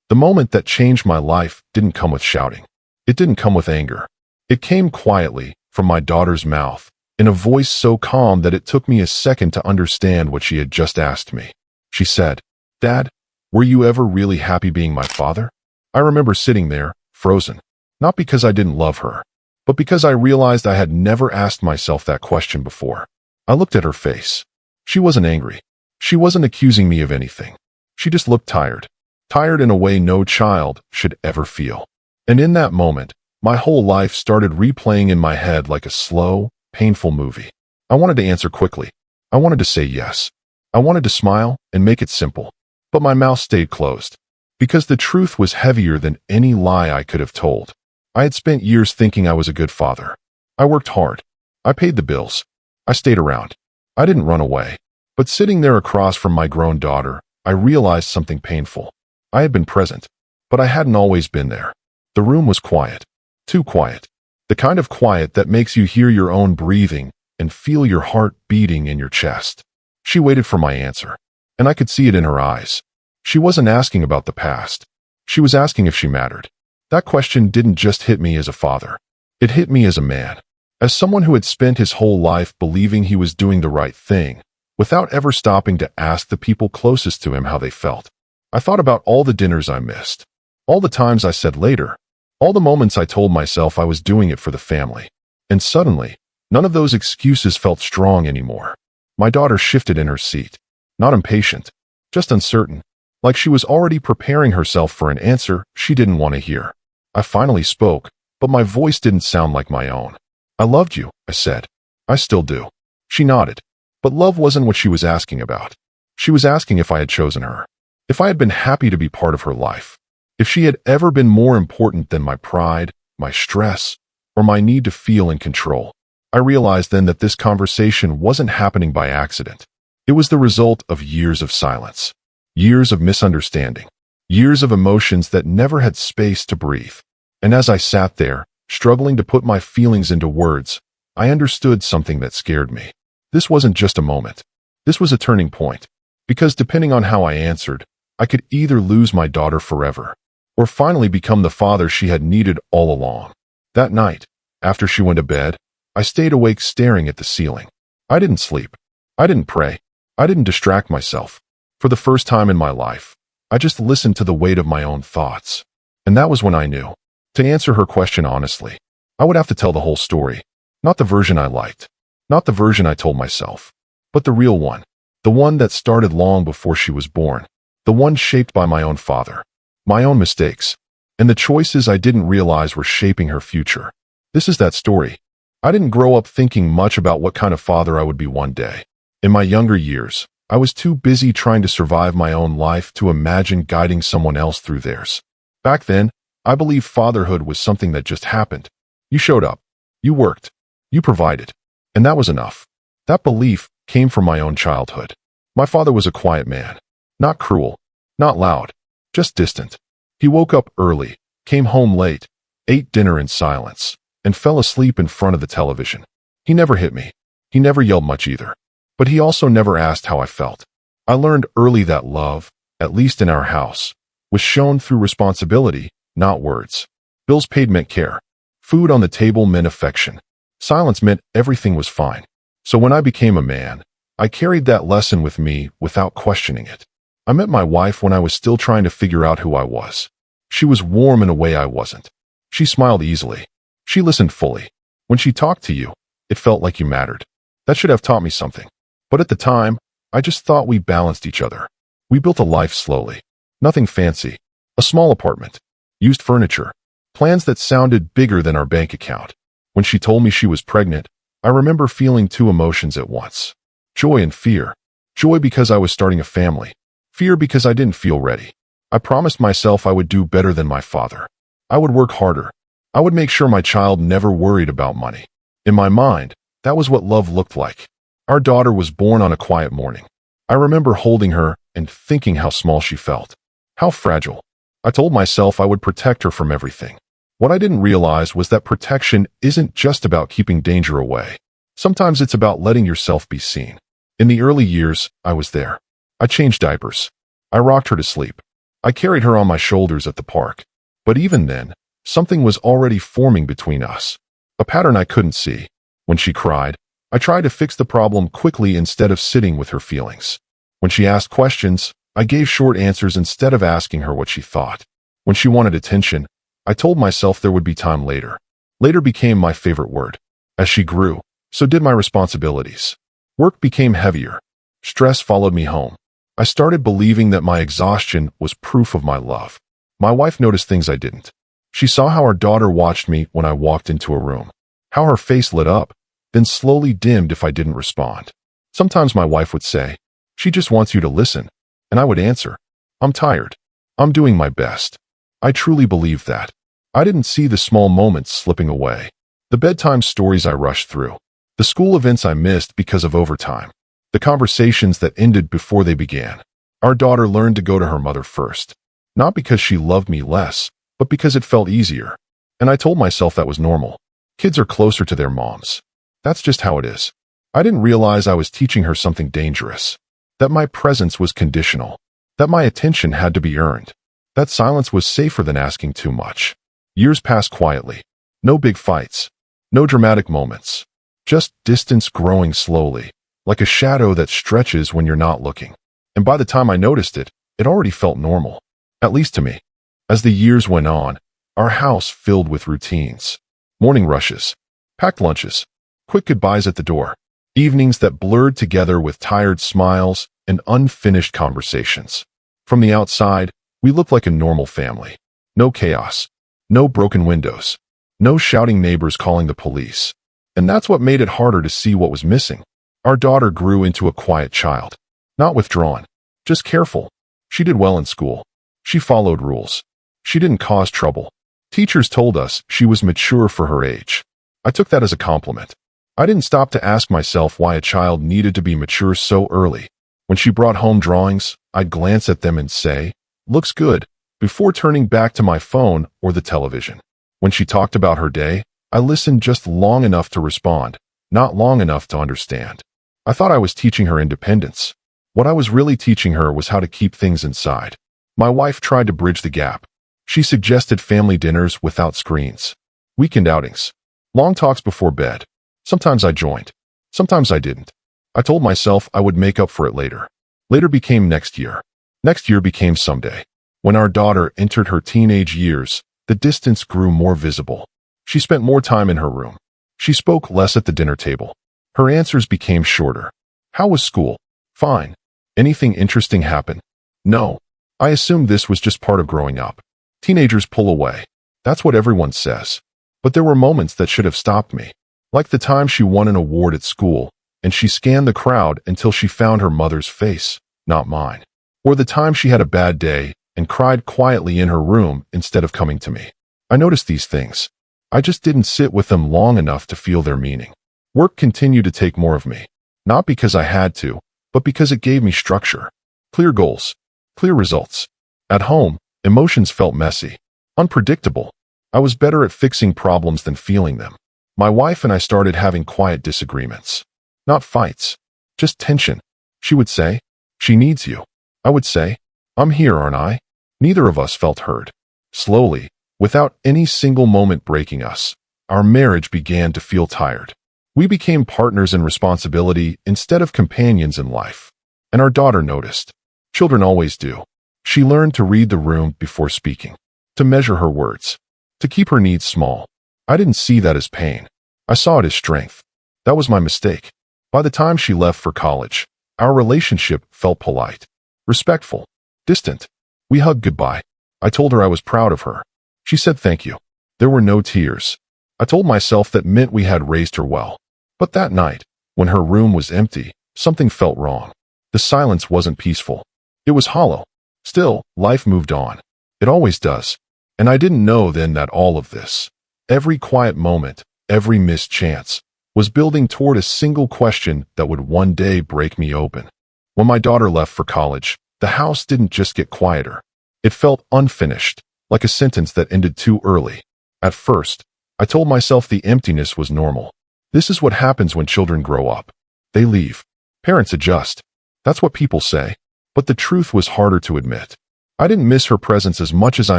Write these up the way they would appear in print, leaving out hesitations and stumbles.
The moment that changed my life didn't come with shouting. It didn't come with anger. It came quietly from my daughter's mouth, in a voice so calm that it took me a second to understand what she had just asked me. She said, "Dad, were you ever really happy being my father?" I remember sitting there, frozen, not because I didn't love her, but because I realized I had never asked myself that question before. I looked at her face. She wasn't angry. She wasn't accusing me of anything. She just looked tired. Tired in a way no child should ever feel. And in that moment, my whole life started replaying in my head like a slow, painful movie. I wanted to answer quickly. I wanted to say yes. I wanted to smile and make it simple. But my mouth stayed closed. Because the truth was heavier than any lie I could have told. I had spent years thinking I was a good father. I worked hard. I paid the bills. I stayed around. I didn't run away. But sitting there across from my grown daughter, I realized something painful. I had been present, but I hadn't always been there. The room was quiet. Too quiet. The kind of quiet that makes you hear your own breathing and feel your heart beating in your chest. She waited for my answer, and I could see it in her eyes. She wasn't asking about the past. She was asking if she mattered. That question didn't just hit me as a father. It hit me as a man. As someone who had spent his whole life believing he was doing the right thing, without ever stopping to ask the people closest to him how they felt. I thought about all the dinners I missed, all the times I said later, all the moments I told myself I was doing it for the family. And suddenly, none of those excuses felt strong anymore. My daughter shifted in her seat, not impatient, just uncertain, like she was already preparing herself for an answer she didn't want to hear. I finally spoke, but my voice didn't sound like my own. "I loved you," I said. "I still do." She nodded. But love wasn't what she was asking about. She was asking if I had chosen her. If I had been happy to be part of her life. If she had ever been more important than my pride, my stress, or my need to feel in control. I realized then that this conversation wasn't happening by accident. It was the result of years of silence. Years of misunderstanding. Years of emotions that never had space to breathe. And as I sat there, struggling to put my feelings into words, I understood something that scared me. This wasn't just a moment. This was a turning point. Because depending on how I answered, I could either lose my daughter forever, or finally become the father she had needed all along. That night, after she went to bed, I stayed awake staring at the ceiling. I didn't sleep. I didn't pray. I didn't distract myself. For the first time in my life, I just listened to the weight of my own thoughts. And that was when I knew. To answer her question honestly, I would have to tell the whole story. Not the version I liked. Not the version I told myself. But the real one. The one that started long before she was born. The one shaped by my own father. My own mistakes. And the choices I didn't realize were shaping her future. This is that story. I didn't grow up thinking much about what kind of father I would be one day. In my younger years, I was too busy trying to survive my own life to imagine guiding someone else through theirs. Back then, I believed fatherhood was something that just happened. You showed up. You worked. You provided. And that was enough. That belief came from my own childhood. My father was a quiet man. Not cruel. Not loud. Just distant. He woke up early, came home late, ate dinner in silence, and fell asleep in front of the television. He never hit me. He never yelled much either. But he also never asked how I felt. I learned early that love, at least in our house, was shown through responsibility, not words. Bills paid meant care. Food on the table meant affection. Silence meant everything was fine. So when I became a man, I carried that lesson with me without questioning it. I met my wife when I was still trying to figure out who I was. She was warm in a way I wasn't. She smiled easily. She listened fully. When she talked to you, it felt like you mattered. That should have taught me something. But at the time, I just thought we balanced each other. We built a life slowly. Nothing fancy. A small apartment. Used furniture. Plans that sounded bigger than our bank account. When she told me she was pregnant, I remember feeling two emotions at once. Joy and fear. Joy because I was starting a family. Fear because I didn't feel ready. I promised myself I would do better than my father. I would work harder. I would make sure my child never worried about money. In my mind, that was what love looked like. Our daughter was born on a quiet morning. I remember holding her and thinking how small she felt. How fragile. I told myself I would protect her from everything. What I didn't realize was that protection isn't just about keeping danger away. Sometimes it's about letting yourself be seen. In the early years, I was there. I changed diapers. I rocked her to sleep. I carried her on my shoulders at the park. But even then, something was already forming between us. A pattern I couldn't see. When she cried, I tried to fix the problem quickly instead of sitting with her feelings. When she asked questions, I gave short answers instead of asking her what she thought. When she wanted attention, I told myself there would be time later. Later became my favorite word. As she grew, so did my responsibilities. Work became heavier. Stress followed me home. I started believing that my exhaustion was proof of my love. My wife noticed things I didn't. She saw how our daughter watched me when I walked into a room, how her face lit up, then slowly dimmed if I didn't respond. Sometimes my wife would say, "She just wants you to listen." And I would answer, "I'm tired. I'm doing my best." I truly believed that. I didn't see the small moments slipping away. The bedtime stories I rushed through. The school events I missed because of overtime. The conversations that ended before they began. Our daughter learned to go to her mother first. Not because she loved me less, but because it felt easier. And I told myself that was normal. Kids are closer to their moms. That's just how it is. I didn't realize I was teaching her something dangerous. That my presence was conditional. That my attention had to be earned. That silence was safer than asking too much. Years passed quietly. No big fights. No dramatic moments. Just distance growing slowly, like a shadow that stretches when you're not looking. And by the time I noticed it, it already felt normal. At least to me. As the years went on, our house filled with routines. Morning rushes. Packed lunches. Quick goodbyes at the door. Evenings that blurred together with tired smiles and unfinished conversations. From the outside, we looked like a normal family. No chaos. No broken windows. No shouting neighbors calling the police. And that's what made it harder to see what was missing. Our daughter grew into a quiet child. Not withdrawn. Just careful. She did well in school. She followed rules. She didn't cause trouble. Teachers told us she was mature for her age. I took that as a compliment. I didn't stop to ask myself why a child needed to be mature so early. When she brought home drawings, I'd glance at them and say, "Looks good," before turning back to my phone or the television. When she talked about her day, I listened just long enough to respond, not long enough to understand. I thought I was teaching her independence. What I was really teaching her was how to keep things inside. My wife tried to bridge the gap. She suggested family dinners without screens, weekend outings, long talks before bed. Sometimes I joined. Sometimes I didn't. I told myself I would make up for it later. Later became next year. Next year became someday. When our daughter entered her teenage years, the distance grew more visible. She spent more time in her room. She spoke less at the dinner table. Her answers became shorter. "How was school?" "Fine." "Anything interesting happen?" "No." I assumed this was just part of growing up. Teenagers pull away. That's what everyone says. But there were moments that should have stopped me. Like the time she won an award at school, and she scanned the crowd until she found her mother's face, not mine. Or the time she had a bad day and cried quietly in her room instead of coming to me. I noticed these things. I just didn't sit with them long enough to feel their meaning. Work continued to take more of me. Not because I had to, but because it gave me structure. Clear goals. Clear results. At home, emotions felt messy. Unpredictable. I was better at fixing problems than feeling them. My wife and I started having quiet disagreements. Not fights. Just tension. She would say, "She needs you." I would say, "I'm here, aren't I?" Neither of us felt heard. Slowly, without any single moment breaking us, our marriage began to feel tired. We became partners in responsibility instead of companions in life. And our daughter noticed. Children always do. She learned to read the room before speaking, to measure her words, to keep her needs small. I didn't see that as pain. I saw it as strength. That was my mistake. By the time she left for college, our relationship felt polite, respectful, distant. We hugged goodbye. I told her I was proud of her. She said thank you. There were no tears. I told myself that meant we had raised her well. But that night, when her room was empty, something felt wrong. The silence wasn't peaceful. It was hollow. Still, life moved on. It always does. And I didn't know then that all of this, every quiet moment, every missed chance, was building toward a single question that would one day break me open. When my daughter left for college, the house didn't just get quieter. It felt unfinished, like a sentence that ended too early. At first, I told myself the emptiness was normal. This is what happens when children grow up. They leave. Parents adjust. That's what people say. But the truth was harder to admit. I didn't miss her presence as much as I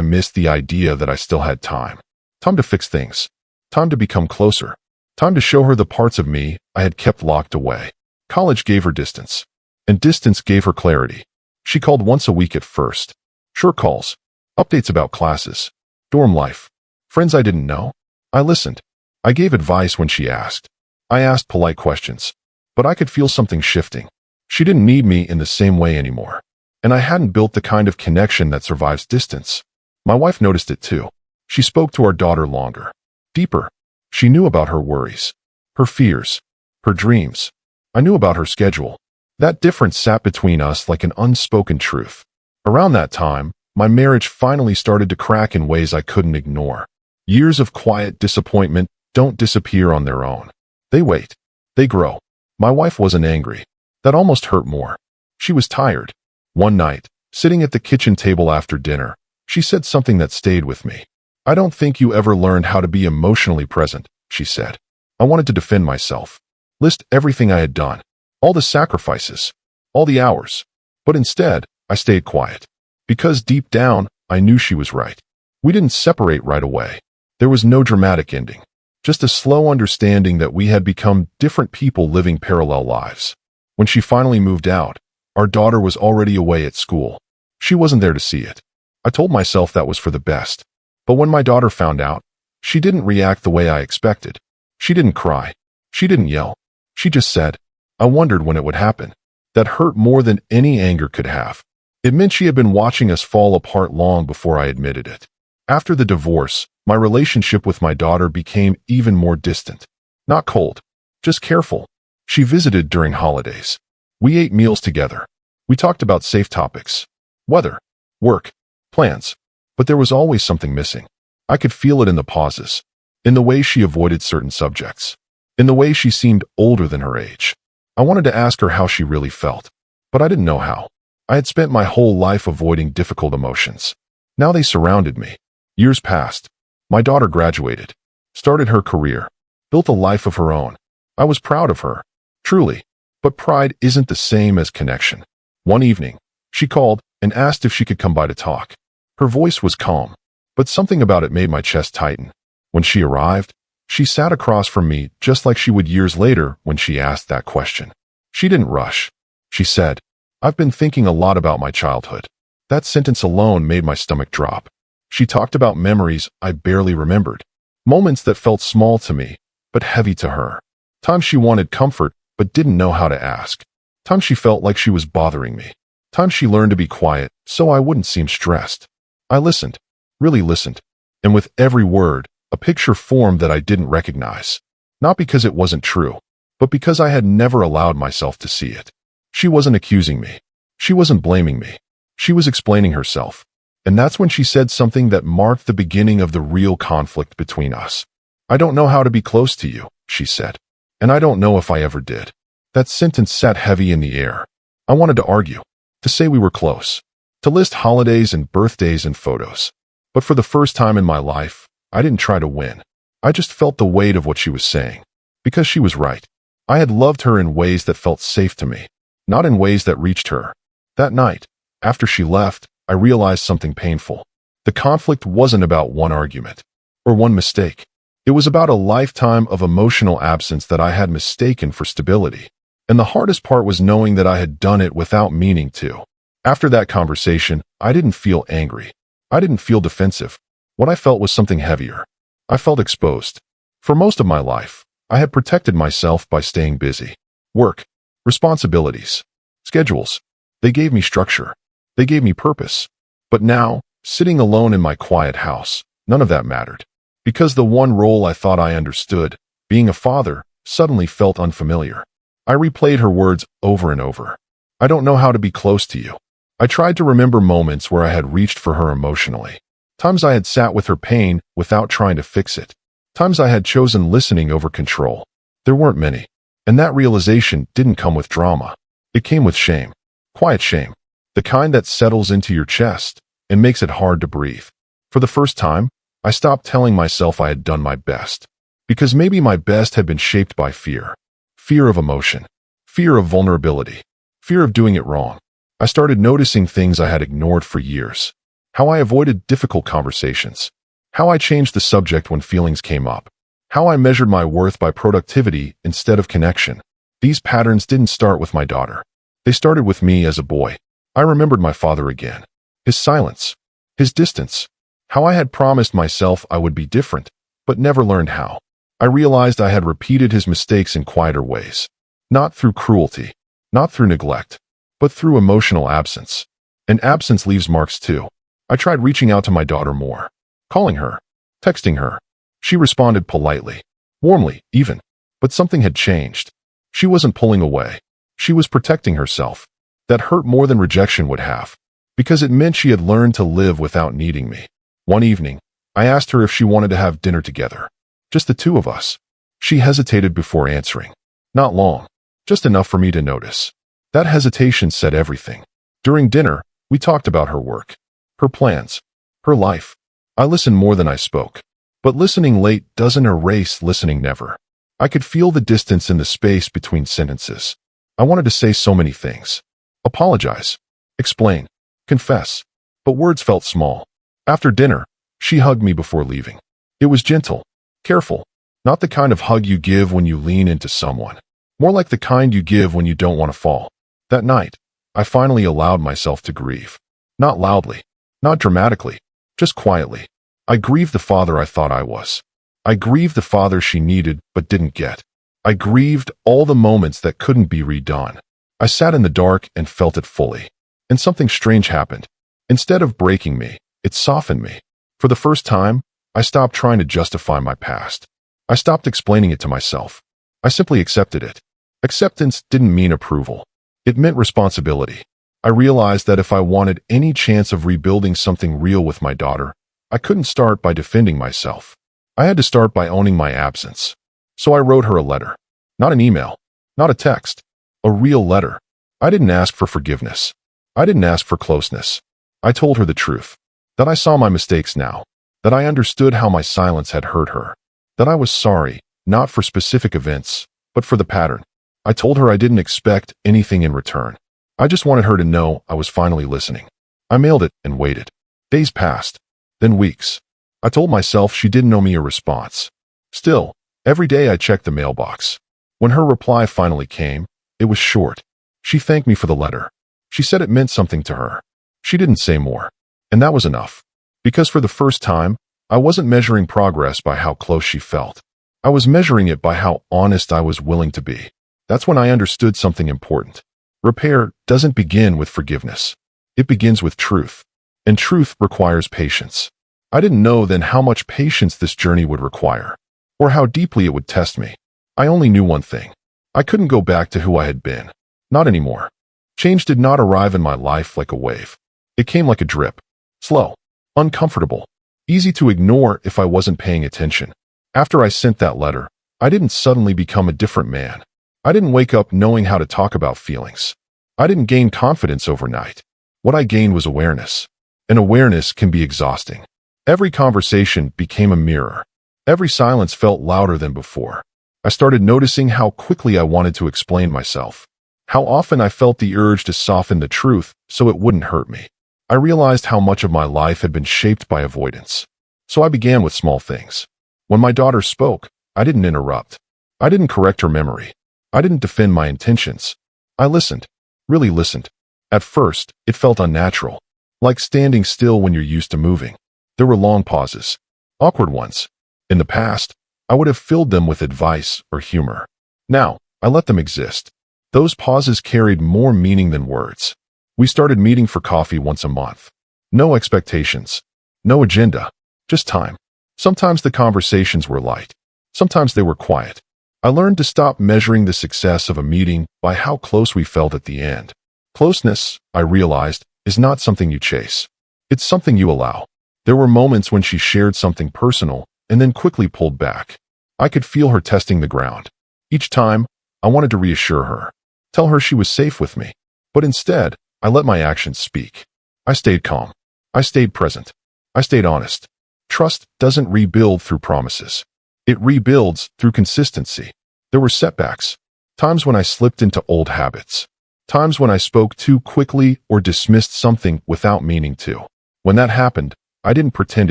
missed the idea that I still had time. Time to fix things. Time to become closer. Time to show her the parts of me I had kept locked away. College gave her distance, and distance gave her clarity. She called once a week at first. Short calls, updates about classes, dorm life, friends I didn't know. I listened. I gave advice when she asked. I asked polite questions, but I could feel something shifting. She didn't need me in the same way anymore, and I hadn't built the kind of connection that survives distance. My wife noticed it too. She spoke to our daughter longer, deeper. She knew about her worries, her fears, her dreams. I knew about her schedule. That difference sat between us like an unspoken truth. Around that time, my marriage finally started to crack in ways I couldn't ignore. Years of quiet disappointment don't disappear on their own. They wait. They grow. My wife wasn't angry. That almost hurt more. She was tired. One night, sitting at the kitchen table after dinner, she said something that stayed with me. "I don't think you ever learned how to be emotionally present," she said. I wanted to defend myself, list everything I had done, all the sacrifices, all the hours. But instead, I stayed quiet. Because deep down, I knew she was right. We didn't separate right away. There was no dramatic ending. Just a slow understanding that we had become different people living parallel lives. When she finally moved out, our daughter was already away at school. She wasn't there to see it. I told myself that was for the best. But when my daughter found out, she didn't react the way I expected. She didn't cry. She didn't yell. She just said, "I wondered when it would happen." That hurt more than any anger could have. It meant she had been watching us fall apart long before I admitted it. After the divorce, my relationship with my daughter became even more distant. Not cold, just careful. She visited during holidays. We ate meals together. We talked about safe topics, weather, work, plans. But there was always something missing. I could feel it in the pauses, in the way she avoided certain subjects, in the way she seemed older than her age. I wanted to ask her how she really felt, but I didn't know how. I had spent my whole life avoiding difficult emotions. Now they surrounded me. Years passed. My daughter graduated, started her career, built a life of her own. I was proud of her, truly. But pride isn't the same as connection. One evening, she called and asked if she could come by to talk. Her voice was calm, but something about it made my chest tighten. When she arrived, she sat across from me just like she would years later when she asked that question. She didn't rush. She said, "I've been thinking a lot about my childhood." That sentence alone made my stomach drop. She talked about memories I barely remembered, moments that felt small to me, but heavy to her. Times she wanted comfort, but didn't know how to ask. Times she felt like she was bothering me. Times she learned to be quiet so I wouldn't seem stressed. I listened, really listened, and with every word, a picture formed that I didn't recognize. Not because it wasn't true, but because I had never allowed myself to see it. She wasn't accusing me. She wasn't blaming me. She was explaining herself. And that's when she said something that marked the beginning of the real conflict between us. "I don't know how to be close to you," she said. "And I don't know if I ever did." That sentence sat heavy in the air. I wanted to argue, to say we were close, to list holidays and birthdays and photos. But for the first time in my life, I didn't try to win. I just felt the weight of what she was saying. Because she was right. I had loved her in ways that felt safe to me, not in ways that reached her. That night, after she left, I realized something painful. The conflict wasn't about one argument or one mistake. It was about a lifetime of emotional absence that I had mistaken for stability. And the hardest part was knowing that I had done it without meaning to. After that conversation, I didn't feel angry. I didn't feel defensive. What I felt was something heavier. I felt exposed. For most of my life, I had protected myself by staying busy. Work, responsibilities, schedules. They gave me structure. They gave me purpose. But now, sitting alone in my quiet house, none of that mattered. Because the one role I thought I understood, being a father, suddenly felt unfamiliar. I replayed her words over and over. "I don't know how to be close to you." I tried to remember moments where I had reached for her emotionally. Times I had sat with her pain without trying to fix it. Times I had chosen listening over control. There weren't many. And that realization didn't come with drama. It came with shame. Quiet shame. The kind that settles into your chest and makes it hard to breathe. For the first time, I stopped telling myself I had done my best. Because maybe my best had been shaped by fear. Fear of emotion. Fear of vulnerability. Fear of doing it wrong. I started noticing things I had ignored for years. How I avoided difficult conversations. How I changed the subject when feelings came up. How I measured my worth by productivity instead of connection. These patterns didn't start with my daughter. They started with me as a boy. I remembered my father again. His silence. His distance. How I had promised myself I would be different, but never learned how. I realized I had repeated his mistakes in quieter ways. Not through cruelty. Not through neglect. But through emotional absence. And absence leaves marks too. I tried reaching out to my daughter more. Calling her. Texting her. She responded politely. Warmly, even. But something had changed. She wasn't pulling away. She was protecting herself. That hurt more than rejection would have. Because it meant she had learned to live without needing me. One evening, I asked her if she wanted to have dinner together. Just the two of us. She hesitated before answering. Not long. Just enough for me to notice. That hesitation said everything. During dinner, we talked about her work. Her plans. Her life. I listened more than I spoke. But listening late doesn't erase listening never. I could feel the distance in the space between sentences. I wanted to say so many things. Apologize. Explain. Confess. But words felt small. After dinner, she hugged me before leaving. It was gentle. Careful. Not the kind of hug you give when you lean into someone. More like the kind you give when you don't want to fall. That night, I finally allowed myself to grieve. Not loudly. Not dramatically. Just quietly. I grieved the father I thought I was. I grieved the father she needed but didn't get. I grieved all the moments that couldn't be redone. I sat in the dark and felt it fully. And something strange happened. Instead of breaking me, it softened me. For the first time, I stopped trying to justify my past. I stopped explaining it to myself. I simply accepted it. Acceptance didn't mean approval. It meant responsibility. I realized that if I wanted any chance of rebuilding something real with my daughter, I couldn't start by defending myself. I had to start by owning my absence. So I wrote her a letter. Not an email. Not a text. A real letter. I didn't ask for forgiveness. I didn't ask for closeness. I told her the truth. That I saw my mistakes now. That I understood how my silence had hurt her. That I was sorry, not for specific events, but for the pattern. I told her I didn't expect anything in return. I just wanted her to know I was finally listening. I mailed it and waited. Days passed. Then weeks. I told myself she didn't owe me a response. Still, every day I checked the mailbox. When her reply finally came, it was short. She thanked me for the letter. She said it meant something to her. She didn't say more. And that was enough. Because for the first time, I wasn't measuring progress by how close she felt. I was measuring it by how honest I was willing to be. That's when I understood something important. Repair doesn't begin with forgiveness. It begins with truth. And truth requires patience. I didn't know then how much patience this journey would require, or how deeply it would test me. I only knew one thing. I couldn't go back to who I had been. Not anymore. Change did not arrive in my life like a wave. It came like a drip. Slow. Uncomfortable. Easy to ignore if I wasn't paying attention. After I sent that letter, I didn't suddenly become a different man. I didn't wake up knowing how to talk about feelings. I didn't gain confidence overnight. What I gained was awareness. And awareness can be exhausting. Every conversation became a mirror. Every silence felt louder than before. I started noticing how quickly I wanted to explain myself. How often I felt the urge to soften the truth so it wouldn't hurt me. I realized how much of my life had been shaped by avoidance. So I began with small things. When my daughter spoke, I didn't interrupt. I didn't correct her memory. I didn't defend my intentions. I listened. Really listened. At first, it felt unnatural. Like standing still when you're used to moving. There were long pauses. Awkward ones. In the past, I would have filled them with advice or humor. Now, I let them exist. Those pauses carried more meaning than words. We started meeting for coffee once a month. No expectations. No agenda. Just time. Sometimes the conversations were light. Sometimes they were quiet. I learned to stop measuring the success of a meeting by how close we felt at the end. Closeness, I realized, is not something you chase. It's something you allow. There were moments when she shared something personal and then quickly pulled back. I could feel her testing the ground. Each time, I wanted to reassure her, tell her she was safe with me. But instead, I let my actions speak. I stayed calm. I stayed present. I stayed honest. Trust doesn't rebuild through promises. It rebuilds through consistency. There were setbacks, times when I slipped into old habits, Times when I spoke too quickly or dismissed something without meaning to. When that happened, I didn't pretend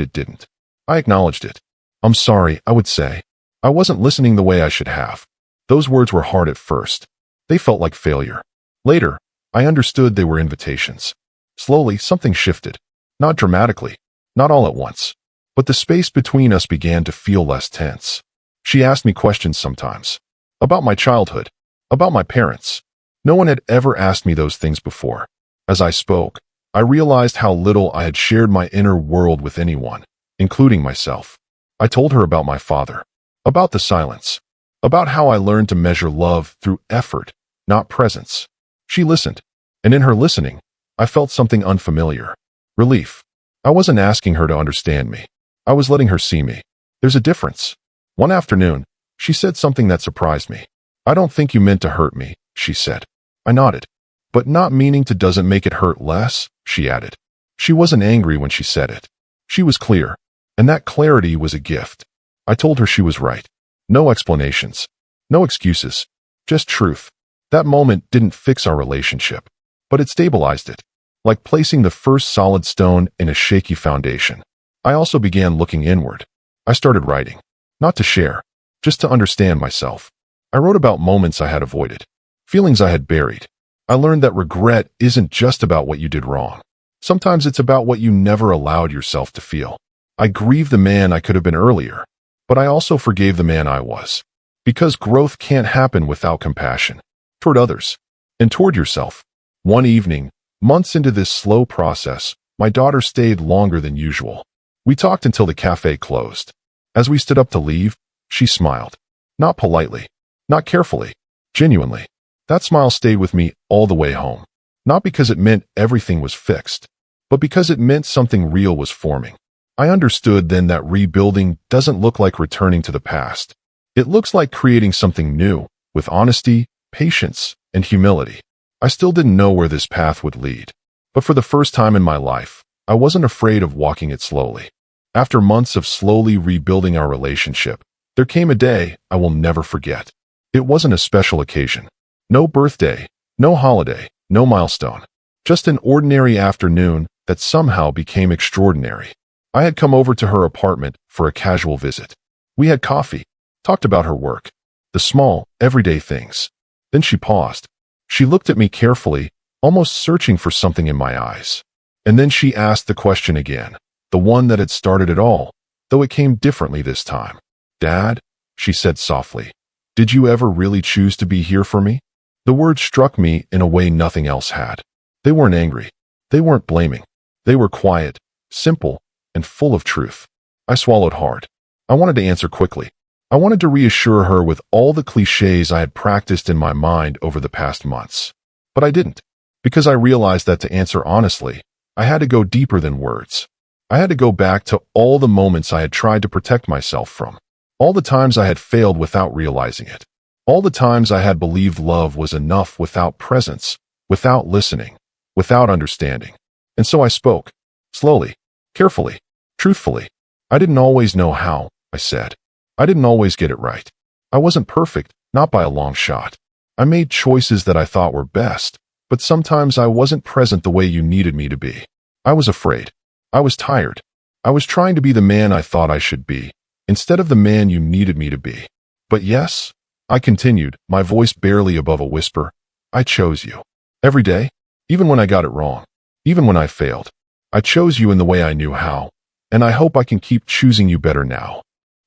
it didn't. I acknowledged it. I'm sorry, I would say. I wasn't listening the way I should have. Those words were hard at first. They felt like failure. Later, I understood they were invitations. Slowly, something shifted. Not dramatically, not all at once, but the space between us began to feel less tense. She asked me questions sometimes. About my childhood. About my parents. No one had ever asked me those things before. As I spoke, I realized how little I had shared my inner world with anyone, including myself. I told her about my father. About the silence. About how I learned to measure love through effort, not presence. She listened, and in her listening, I felt something unfamiliar. Relief. I wasn't asking her to understand me. I was letting her see me. There's a difference. One afternoon, she said something that surprised me. I don't think you meant to hurt me, she said. I nodded. But not meaning to doesn't make it hurt less, she added. She wasn't angry when she said it. She was clear, and that clarity was a gift. I told her she was right. No explanations. No excuses. Just truth. That moment didn't fix our relationship, but it stabilized it. Like placing the first solid stone in a shaky foundation. I also began looking inward. I started writing. Not to share, just to understand myself. I wrote about moments I had avoided. Feelings I had buried. I learned that regret isn't just about what you did wrong. Sometimes it's about what you never allowed yourself to feel. I grieved the man I could have been earlier, but I also forgave the man I was. Because growth can't happen without compassion. Toward others. And toward yourself. One evening, months into this slow process, my daughter stayed longer than usual. We talked until the cafe closed. As we stood up to leave, she smiled. Not politely. Not carefully. Genuinely. That smile stayed with me all the way home. Not because it meant everything was fixed, but because it meant something real was forming. I understood then that rebuilding doesn't look like returning to the past. It looks like creating something new, with honesty, patience, and humility. I still didn't know where this path would lead. But for the first time in my life, I wasn't afraid of walking it slowly. After months of slowly rebuilding our relationship, there came a day I will never forget. It wasn't a special occasion. No birthday, no holiday, no milestone. Just an ordinary afternoon that somehow became extraordinary. I had come over to her apartment for a casual visit. We had coffee, talked about her work, the small, everyday things. Then she paused. She looked at me carefully, almost searching for something in my eyes. And then she asked the question again, the one that had started it all, though it came differently this time. Dad, she said softly, did you ever really choose to be here for me? The words struck me in a way nothing else had. They weren't angry. They weren't blaming. They were quiet, simple, and full of truth. I swallowed hard. I wanted to answer quickly. I wanted to reassure her with all the cliches I had practiced in my mind over the past months. But I didn't, because I realized that to answer honestly, I had to go deeper than words. I had to go back to all the moments I had tried to protect myself from. All the times I had failed without realizing it. All the times I had believed love was enough without presence, without listening, without understanding. And so I spoke. Slowly, carefully, truthfully. I didn't always know how, I said. I didn't always get it right. I wasn't perfect, not by a long shot. I made choices that I thought were best, but sometimes I wasn't present the way you needed me to be. I was afraid. I was tired. I was trying to be the man I thought I should be, instead of the man you needed me to be. But yes, I continued, my voice barely above a whisper, I chose you. Every day, even when I got it wrong, even when I failed, I chose you in the way I knew how, and I hope I can keep choosing you better now.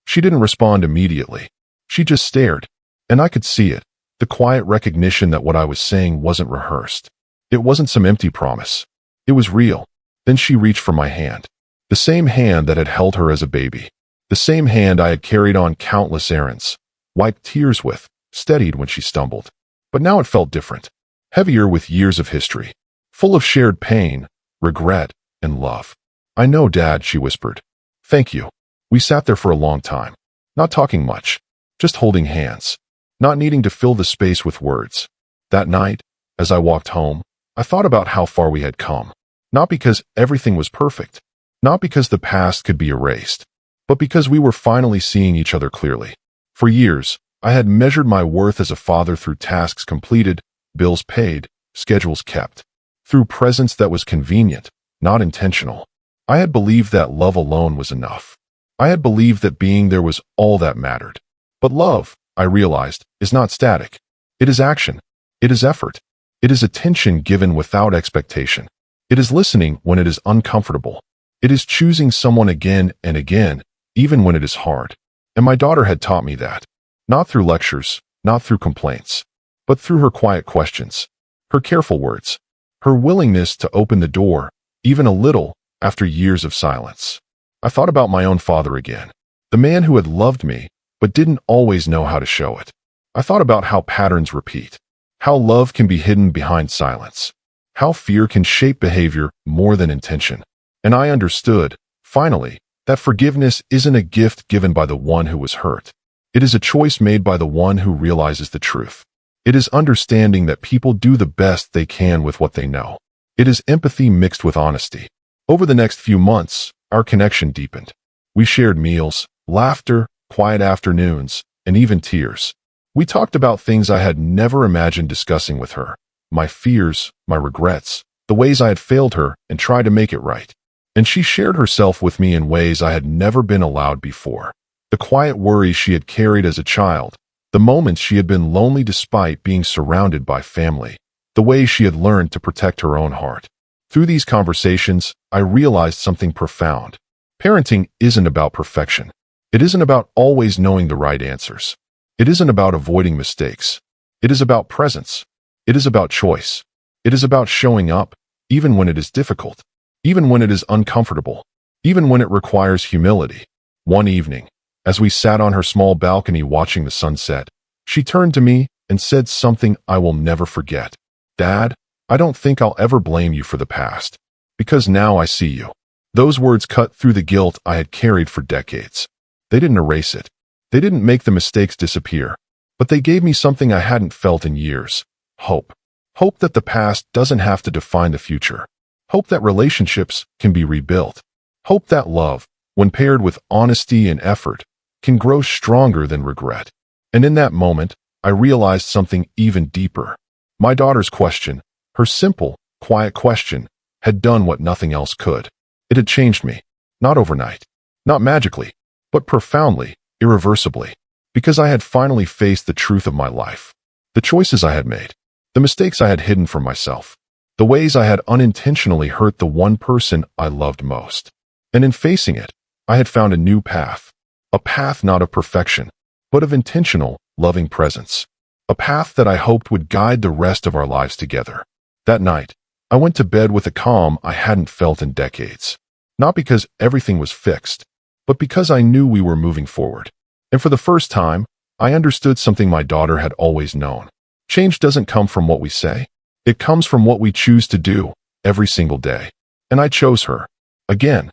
She didn't respond immediately. She just stared, and I could see it, the quiet recognition that what I was saying wasn't rehearsed. It wasn't some empty promise. It was real. Then she reached for my hand. The same hand that had held her as a baby. The same hand I had carried on countless errands, wiped tears with, steadied when she stumbled. But now it felt different. Heavier with years of history. Full of shared pain, regret, and love. I know, Dad, she whispered. Thank you. We sat there for a long time. Not talking much. Just holding hands. Not needing to fill the space with words. That night, as I walked home, I thought about how far we had come. Not because everything was perfect. Not because the past could be erased. But because we were finally seeing each other clearly. For years, I had measured my worth as a father through tasks completed, bills paid, schedules kept, through presence that was convenient, not intentional. I had believed that love alone was enough. I had believed that being there was all that mattered. But love, I realized, is not static. It is action. It is effort. It is attention given without expectation. It is listening when it is uncomfortable. It is choosing someone again and again, even when it is hard. And my daughter had taught me that. Not through lectures, not through complaints, but through her quiet questions, her careful words, her willingness to open the door, even a little, after years of silence. I thought about my own father again, the man who had loved me, but didn't always know how to show it. I thought about how patterns repeat, how love can be hidden behind silence, how fear can shape behavior more than intention. And I understood, finally, that forgiveness isn't a gift given by the one who was hurt. It is a choice made by the one who realizes the truth. It is understanding that people do the best they can with what they know. It is empathy mixed with honesty. Over the next few months, our connection deepened. We shared meals, laughter, quiet afternoons, and even tears. We talked about things I had never imagined discussing with her. My fears, my regrets, the ways I had failed her and tried to make it right. And she shared herself with me in ways I had never been allowed before. The quiet worries she had carried as a child, the moments she had been lonely despite being surrounded by family, the ways she had learned to protect her own heart. Through these conversations, I realized something profound. Parenting isn't about perfection. It isn't about always knowing the right answers. It isn't about avoiding mistakes. It is about presence. It is about choice. It is about showing up, even when it is difficult, even when it is uncomfortable, even when it requires humility. One evening, as we sat on her small balcony watching the sunset, she turned to me and said something I will never forget. "Dad, I don't think I'll ever blame you for the past, because now I see you." Those words cut through the guilt I had carried for decades. They didn't erase it. They didn't make the mistakes disappear, but they gave me something I hadn't felt in years. Hope. Hope that the past doesn't have to define the future. Hope that relationships can be rebuilt. Hope that love, when paired with honesty and effort, can grow stronger than regret. And in that moment, I realized something even deeper. My daughter's question, her simple, quiet question, had done what nothing else could. It had changed me. Not overnight. Not magically. But profoundly, irreversibly. Because I had finally faced the truth of my life. The choices I had made. The mistakes I had hidden from myself. The ways I had unintentionally hurt the one person I loved most. And in facing it, I had found a new path. A path not of perfection, but of intentional, loving presence. A path that I hoped would guide the rest of our lives together. That night, I went to bed with a calm I hadn't felt in decades. Not because everything was fixed, but because I knew we were moving forward. And for the first time, I understood something my daughter had always known. Change doesn't come from what we say. It comes from what we choose to do every single day. And I chose her. Again.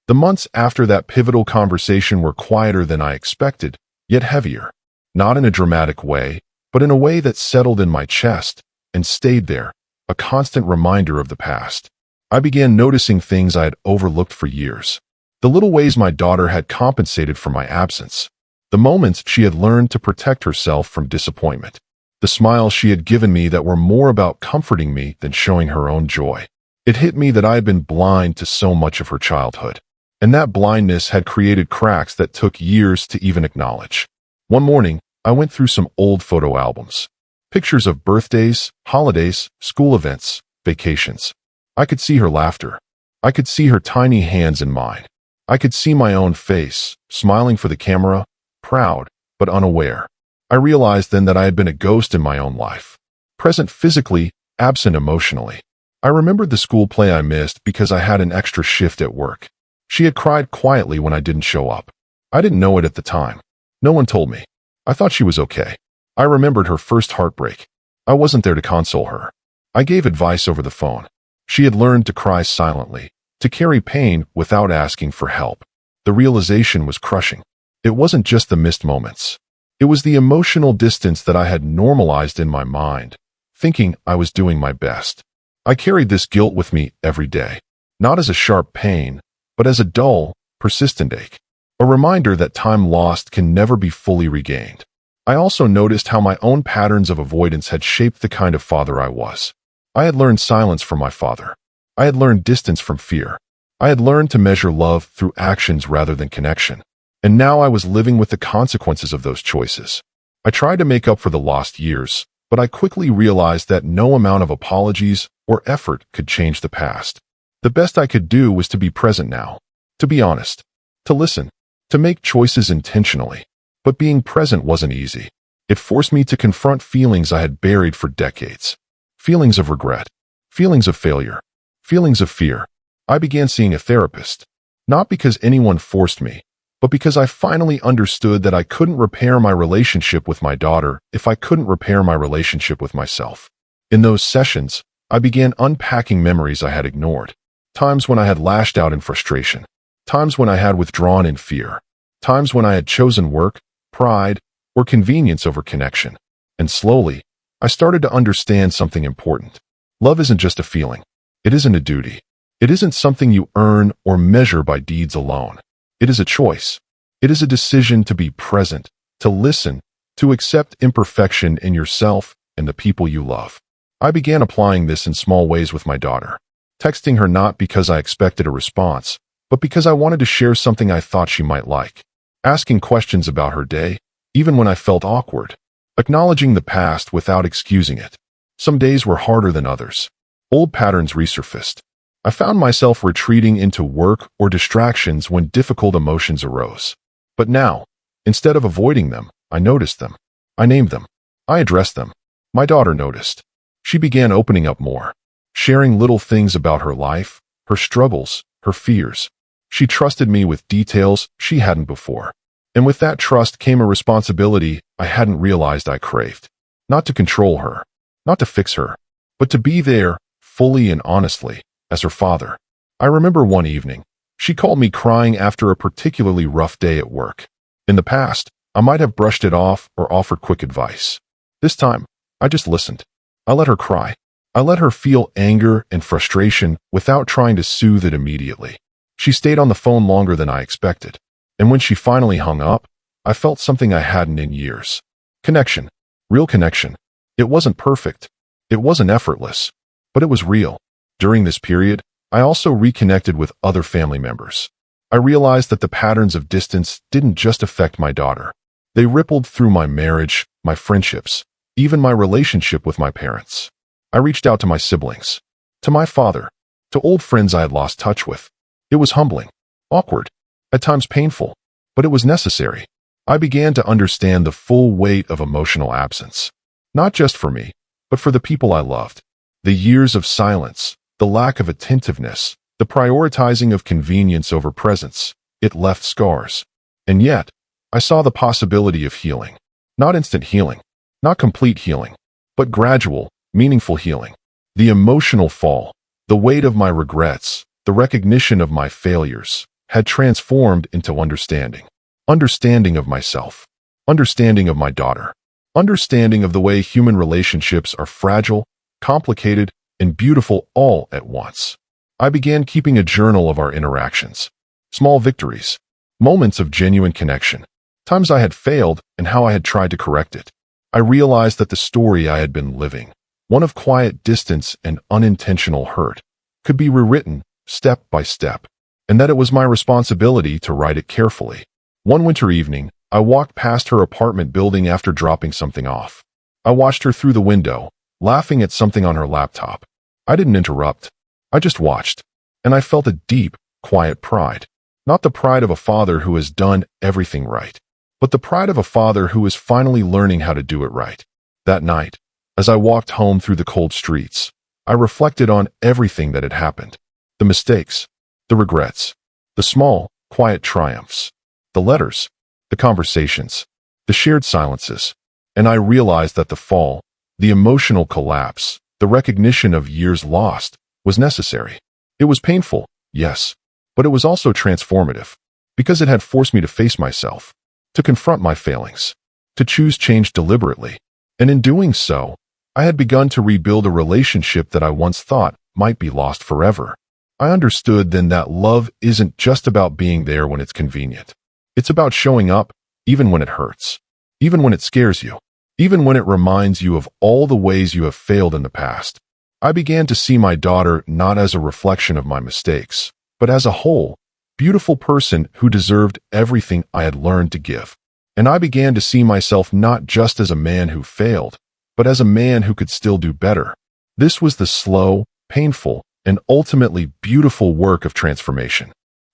The months after that pivotal conversation were quieter than I expected, yet heavier. Not in a dramatic way, but in a way that settled in my chest and stayed there, a constant reminder of the past. I began noticing things I had overlooked for years. The little ways my daughter had compensated for my absence. The moments she had learned to protect herself from disappointment. The smiles she had given me that were more about comforting me than showing her own joy. It hit me that I had been blind to so much of her childhood. And that blindness had created cracks that took years to even acknowledge. One morning, I went through some old photo albums. Pictures of birthdays, holidays, school events, vacations. I could see her laughter. I could see her tiny hands in mine. I could see my own face, smiling for the camera, proud, but unaware. I realized then that I had been a ghost in my own life. Present physically, absent emotionally. I remembered the school play I missed because I had an extra shift at work. She had cried quietly when I didn't show up. I didn't know it at the time. No one told me. I thought she was okay. I remembered her first heartbreak. I wasn't there to console her. I gave advice over the phone. She had learned to cry silently, to carry pain without asking for help. The realization was crushing. It wasn't just the missed moments. It was the emotional distance that I had normalized in my mind, thinking I was doing my best. I carried this guilt with me every day, not as a sharp pain, but as a dull, persistent ache. A reminder that time lost can never be fully regained. I also noticed how my own patterns of avoidance had shaped the kind of father I was. I had learned silence from my father. I had learned distance from fear. I had learned to measure love through actions rather than connection. And now I was living with the consequences of those choices. I tried to make up for the lost years, but I quickly realized that no amount of apologies or effort could change the past. The best I could do was to be present now, to be honest, to listen, to make choices intentionally. But being present wasn't easy. It forced me to confront feelings I had buried for decades. Feelings of regret, feelings of failure, feelings of fear. I began seeing a therapist, not because anyone forced me, but because I finally understood that I couldn't repair my relationship with my daughter if I couldn't repair my relationship with myself. In those sessions, I began unpacking memories I had ignored, times when I had lashed out in frustration, times when I had withdrawn in fear, times when I had chosen work, pride, or convenience over connection. And slowly, I started to understand something important. Love isn't just a feeling. It isn't a duty. It isn't something you earn or measure by deeds alone. It is a choice. It is a decision to be present, to listen, to accept imperfection in yourself and the people you love. I began applying this in small ways with my daughter, texting her not because I expected a response, but because I wanted to share something I thought she might like, asking questions about her day, even when I felt awkward, acknowledging the past without excusing it. Some days were harder than others. Old patterns resurfaced. I found myself retreating into work or distractions when difficult emotions arose. But now, instead of avoiding them, I noticed them. I named them. I addressed them. My daughter noticed. She began opening up more, sharing little things about her life, her struggles, her fears. She trusted me with details she hadn't before. And with that trust came a responsibility I hadn't realized I craved. Not to control her, not to fix her, but to be there, fully and honestly, as her father. I remember one evening, she called me crying after a particularly rough day at work. In the past, I might have brushed it off or offered quick advice. This time, I just listened. I let her cry. I let her feel anger and frustration without trying to soothe it immediately. She stayed on the phone longer than I expected. And when she finally hung up, I felt something I hadn't in years. Connection. Real connection. It wasn't perfect. It wasn't effortless. But it was real. During this period, I also reconnected with other family members. I realized that the patterns of distance didn't just affect my daughter. They rippled through my marriage, my friendships, even my relationship with my parents. I reached out to my siblings, to my father, to old friends I had lost touch with. It was humbling, awkward, at times painful, but it was necessary. I began to understand the full weight of emotional absence, not just for me, but for the people I loved. The years of silence, the lack of attentiveness, the prioritizing of convenience over presence, it left scars. And yet, I saw the possibility of healing. Not instant healing, not complete healing, but gradual, meaningful healing. The emotional fall, the weight of my regrets, the recognition of my failures, had transformed into understanding. Understanding of myself, understanding of my daughter, understanding of the way human relationships are fragile, complicated, and beautiful all at once. I began keeping a journal of our interactions, small victories, moments of genuine connection, times I had failed and how I had tried to correct it. I realized that the story I had been living, one of quiet distance and unintentional hurt, could be rewritten step by step, and that it was my responsibility to write it carefully. One winter evening, I walked past her apartment building after dropping something off. I watched her through the window, laughing at something on her laptop. I didn't interrupt. I just watched, and I felt a deep, quiet pride. Not the pride of a father who has done everything right, but the pride of a father who is finally learning how to do it right. That night, as I walked home through the cold streets, I reflected on everything that had happened. The mistakes, the regrets, the small, quiet triumphs, the letters, the conversations, the shared silences, and I realized that the fall, the emotional collapse, the recognition of years lost, was necessary. It was painful, yes, but it was also transformative, because it had forced me to face myself, to confront my failings, to choose change deliberately, and in doing so, I had begun to rebuild a relationship that I once thought might be lost forever. I understood then that love isn't just about being there when it's convenient. It's about showing up, even when it hurts, even when it scares you, even when it reminds you of all the ways you have failed in the past. I began to see my daughter not as a reflection of my mistakes, but as a whole, beautiful person who deserved everything I had learned to give. And I began to see myself not just as a man who failed, but as a man who could still do better. This was the slow, painful, and ultimately beautiful work of transformation.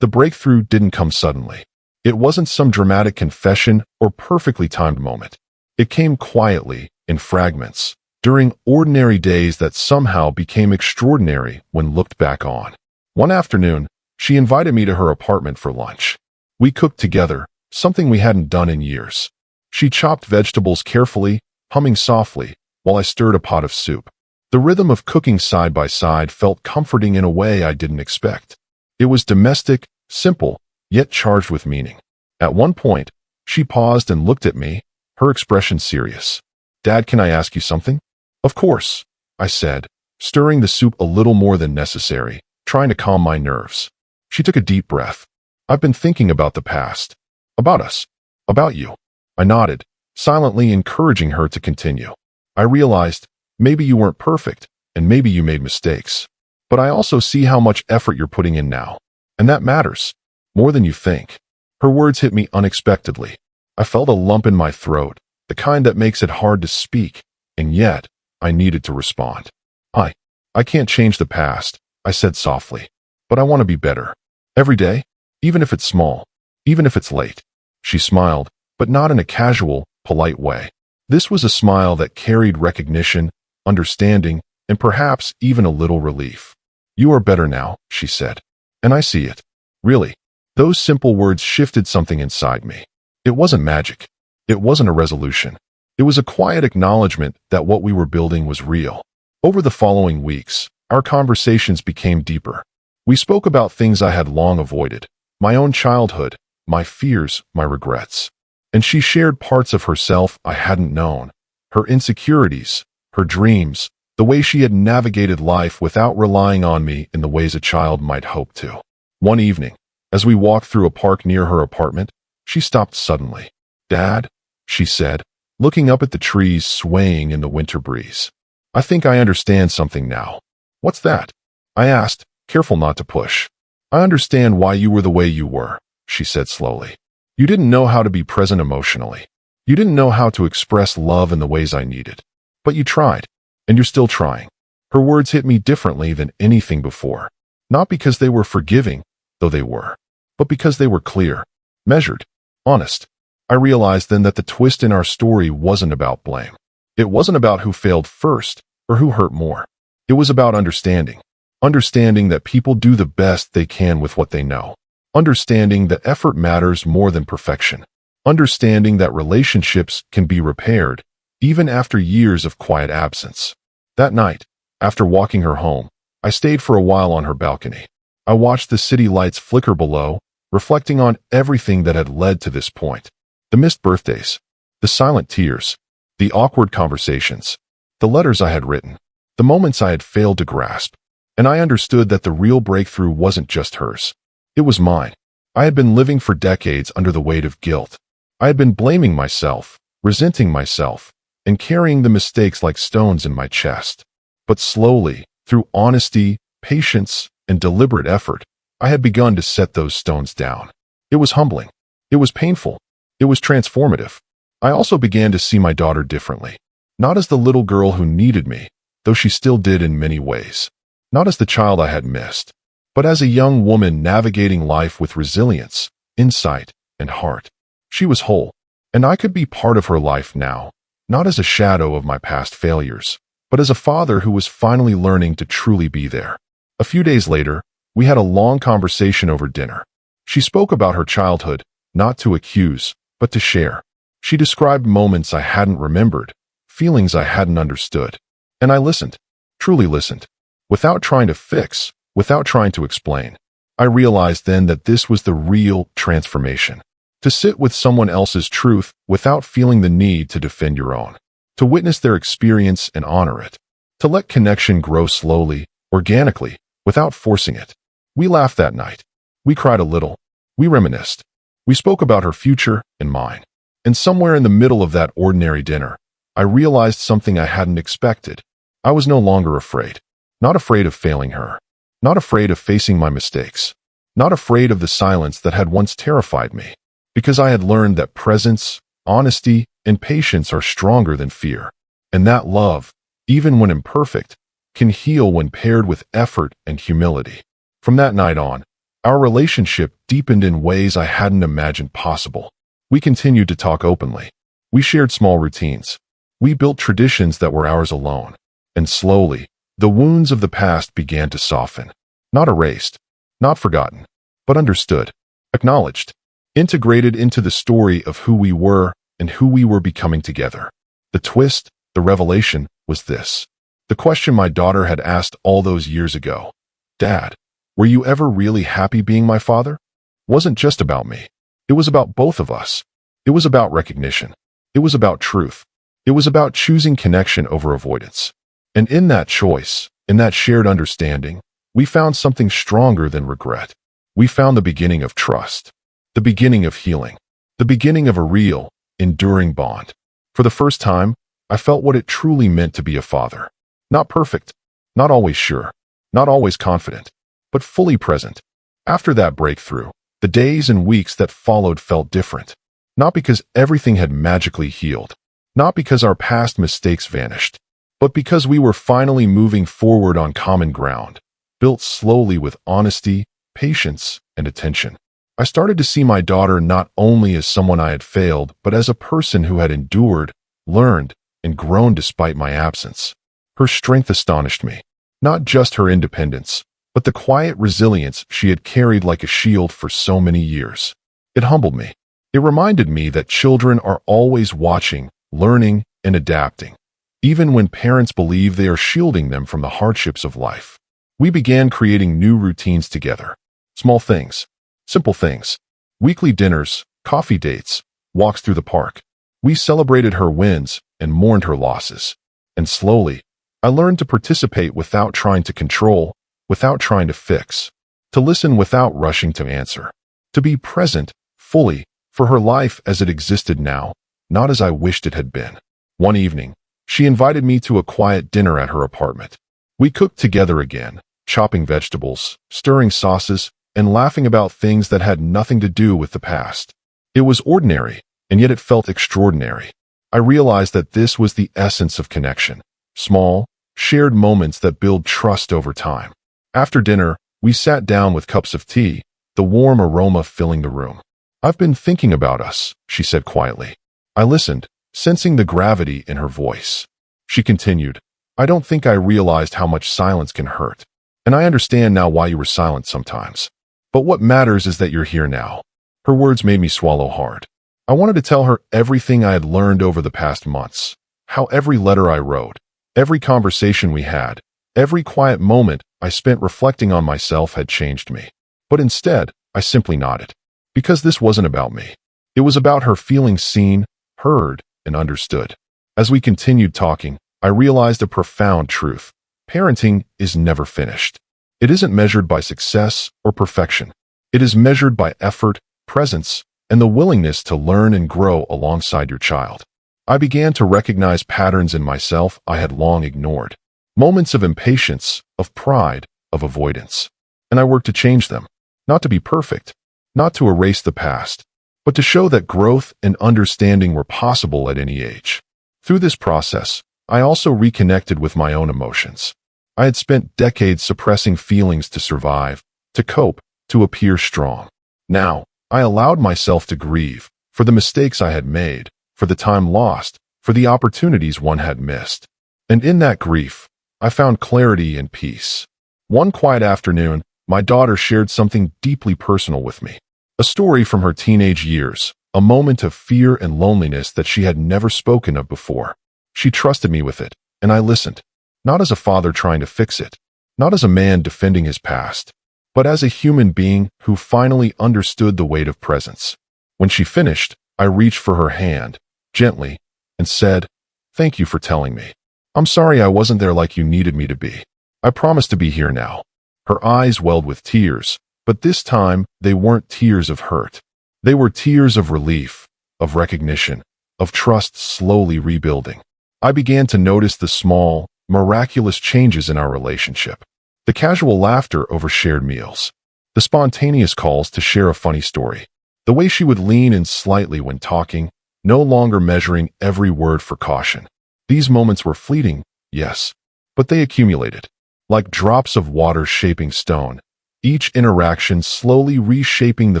The breakthrough didn't come suddenly. It wasn't some dramatic confession or perfectly timed moment. It came quietly, in fragments, during ordinary days that somehow became extraordinary when looked back on. One afternoon, she invited me to her apartment for lunch. We cooked together, something we hadn't done in years. She chopped vegetables carefully, humming softly, while I stirred a pot of soup. The rhythm of cooking side by side felt comforting in a way I didn't expect. It was domestic, simple, yet charged with meaning. At one point, she paused and looked at me, her expression serious. "Dad, can I ask you something?" "Of course," I said, stirring the soup a little more than necessary, trying to calm my nerves. She took a deep breath. "I've been thinking about the past. About us. About you." I nodded, silently encouraging her to continue. "I realized, maybe you weren't perfect, and maybe you made mistakes. But I also see how much effort you're putting in now. And that matters, more than you think." Her words hit me unexpectedly. I felt a lump in my throat, the kind that makes it hard to speak, and yet, I needed to respond. I can't change the past," I said softly. "But I want to be better. Every day, even if it's small, even if it's late." She smiled, but not in a casual, polite way. This was a smile that carried recognition, understanding, and perhaps even a little relief. "You are better now," she said. "And I see it." Really, those simple words shifted something inside me. It wasn't magic. It wasn't a resolution. It was a quiet acknowledgement that what we were building was real. Over the following weeks, our conversations became deeper. We spoke about things I had long avoided, my own childhood, my fears, my regrets. And she shared parts of herself I hadn't known, her insecurities, her dreams, the way she had navigated life without relying on me in the ways a child might hope to. One evening, as we walked through a park near her apartment, she stopped suddenly. "Dad," she said, looking up at the trees swaying in the winter breeze. "I think I understand something now." "What's that?" I asked, careful not to push. "I understand why you were the way you were," she said slowly. "You didn't know how to be present emotionally. You didn't know how to express love in the ways I needed. But you tried, and you're still trying." Her words hit me differently than anything before. Not because they were forgiving, though they were, but because they were clear, measured, honest. I realized then that the twist in our story wasn't about blame. It wasn't about who failed first or who hurt more. It was about understanding. Understanding that people do the best they can with what they know. Understanding that effort matters more than perfection. Understanding that relationships can be repaired, even after years of quiet absence. That night, after walking her home, I stayed for a while on her balcony. I watched the city lights flicker below, reflecting on everything that had led to this point. The missed birthdays, the silent tears, the awkward conversations, the letters I had written, the moments I had failed to grasp. And I understood that the real breakthrough wasn't just hers. It was mine. I had been living for decades under the weight of guilt. I had been blaming myself, resenting myself, and carrying the mistakes like stones in my chest. But slowly, through honesty, patience, and deliberate effort, I had begun to set those stones down. It was humbling. It was painful. It was transformative. I also began to see my daughter differently. Not as the little girl who needed me, though she still did in many ways. Not as the child I had missed, but as a young woman navigating life with resilience, insight, and heart. She was whole, and I could be part of her life now, not as a shadow of my past failures, but as a father who was finally learning to truly be there. A few days later, we had a long conversation over dinner. She spoke about her childhood, not to accuse, but to share. She described moments I hadn't remembered, feelings I hadn't understood. And I listened, truly listened. Without trying to fix, without trying to explain. I realized then that this was the real transformation. To sit with someone else's truth without feeling the need to defend your own. To witness their experience and honor it. To let connection grow slowly, organically, without forcing it. We laughed that night. We cried a little. We reminisced. We spoke about her future and mine. And somewhere in the middle of that ordinary dinner, I realized something I hadn't expected. I was no longer afraid. Not afraid of failing her. Not afraid of facing my mistakes. Not afraid of the silence that had once terrified me. Because I had learned that presence, honesty, and patience are stronger than fear. And that love, even when imperfect, can heal when paired with effort and humility. From that night on, our relationship deepened in ways I hadn't imagined possible. We continued to talk openly. We shared small routines. We built traditions that were ours alone. And slowly, the wounds of the past began to soften. Not erased, not forgotten, but understood, acknowledged, integrated into the story of who we were and who we were becoming together. The twist, the revelation, was this. The question my daughter had asked all those years ago. Dad, were you ever really happy being my father? Wasn't just about me. It was about both of us. It was about recognition. It was about truth. It was about choosing connection over avoidance. And in that choice, in that shared understanding, we found something stronger than regret. We found the beginning of trust, the beginning of healing, the beginning of a real, enduring bond. For the first time, I felt what it truly meant to be a father. Not perfect, not always sure, not always confident, but fully present. After that breakthrough, the days and weeks that followed felt different. Not because everything had magically healed, not because our past mistakes vanished, but because we were finally moving forward on common ground, built slowly with honesty, patience, and attention. I started to see my daughter not only as someone I had failed, but as a person who had endured, learned, and grown despite my absence. Her strength astonished me. Not just her independence, but the quiet resilience she had carried like a shield for so many years. It humbled me. It reminded me that children are always watching, learning, and adapting, even when parents believe they are shielding them from the hardships of life. We began creating new routines together. Small things, simple things. Weekly dinners, coffee dates, walks through the park. We celebrated her wins and mourned her losses. And slowly, I learned to participate without trying to control, without trying to fix, to listen without rushing to answer, to be present, fully, for her life as it existed now, not as I wished it had been. One evening, she invited me to a quiet dinner at her apartment. We cooked together again, chopping vegetables, stirring sauces, and laughing about things that had nothing to do with the past. It was ordinary, and yet it felt extraordinary. I realized that this was the essence of connection. Small, shared moments that build trust over time. After dinner, we sat down with cups of tea, the warm aroma filling the room. "I've been thinking about us," she said quietly. I listened, sensing the gravity in her voice. She continued, "I don't think I realized how much silence can hurt. And I understand now why you were silent sometimes. But what matters is that you're here now." Her words made me swallow hard. I wanted to tell her everything I had learned over the past months. How every letter I wrote, every conversation we had, every quiet moment I spent reflecting on myself had changed me. But instead, I simply nodded. Because this wasn't about me. It was about her feeling seen, heard, and understood. As we continued talking, I realized a profound truth. Parenting is never finished. It isn't measured by success or perfection. It is measured by effort, presence, and the willingness to learn and grow alongside your child. I began to recognize patterns in myself I had long ignored. Moments of impatience, of pride, of avoidance. And I worked to change them. Not to be perfect, not to erase the past, but to show that growth and understanding were possible at any age. Through this process, I also reconnected with my own emotions. I had spent decades suppressing feelings to survive, to cope, to appear strong. Now, I allowed myself to grieve for the mistakes I had made, for the time lost, for the opportunities one had missed. And in that grief, I found clarity and peace. One quiet afternoon, my daughter shared something deeply personal with me. A story from her teenage years, a moment of fear and loneliness that she had never spoken of before. She trusted me with it, and I listened. Not as a father trying to fix it, not as a man defending his past, but as a human being who finally understood the weight of presence. When she finished, I reached for her hand, gently, and said, "Thank you for telling me. I'm sorry I wasn't there like you needed me to be. I promise to be here now." Her eyes welled with tears, but this time they weren't tears of hurt. They were tears of relief, of recognition, of trust slowly rebuilding. I began to notice the small, miraculous changes in our relationship. The casual laughter over shared meals. The spontaneous calls to share a funny story. The way she would lean in slightly when talking, no longer measuring every word for caution. These moments were fleeting, yes, but they accumulated. Like drops of water shaping stone, each interaction slowly reshaping the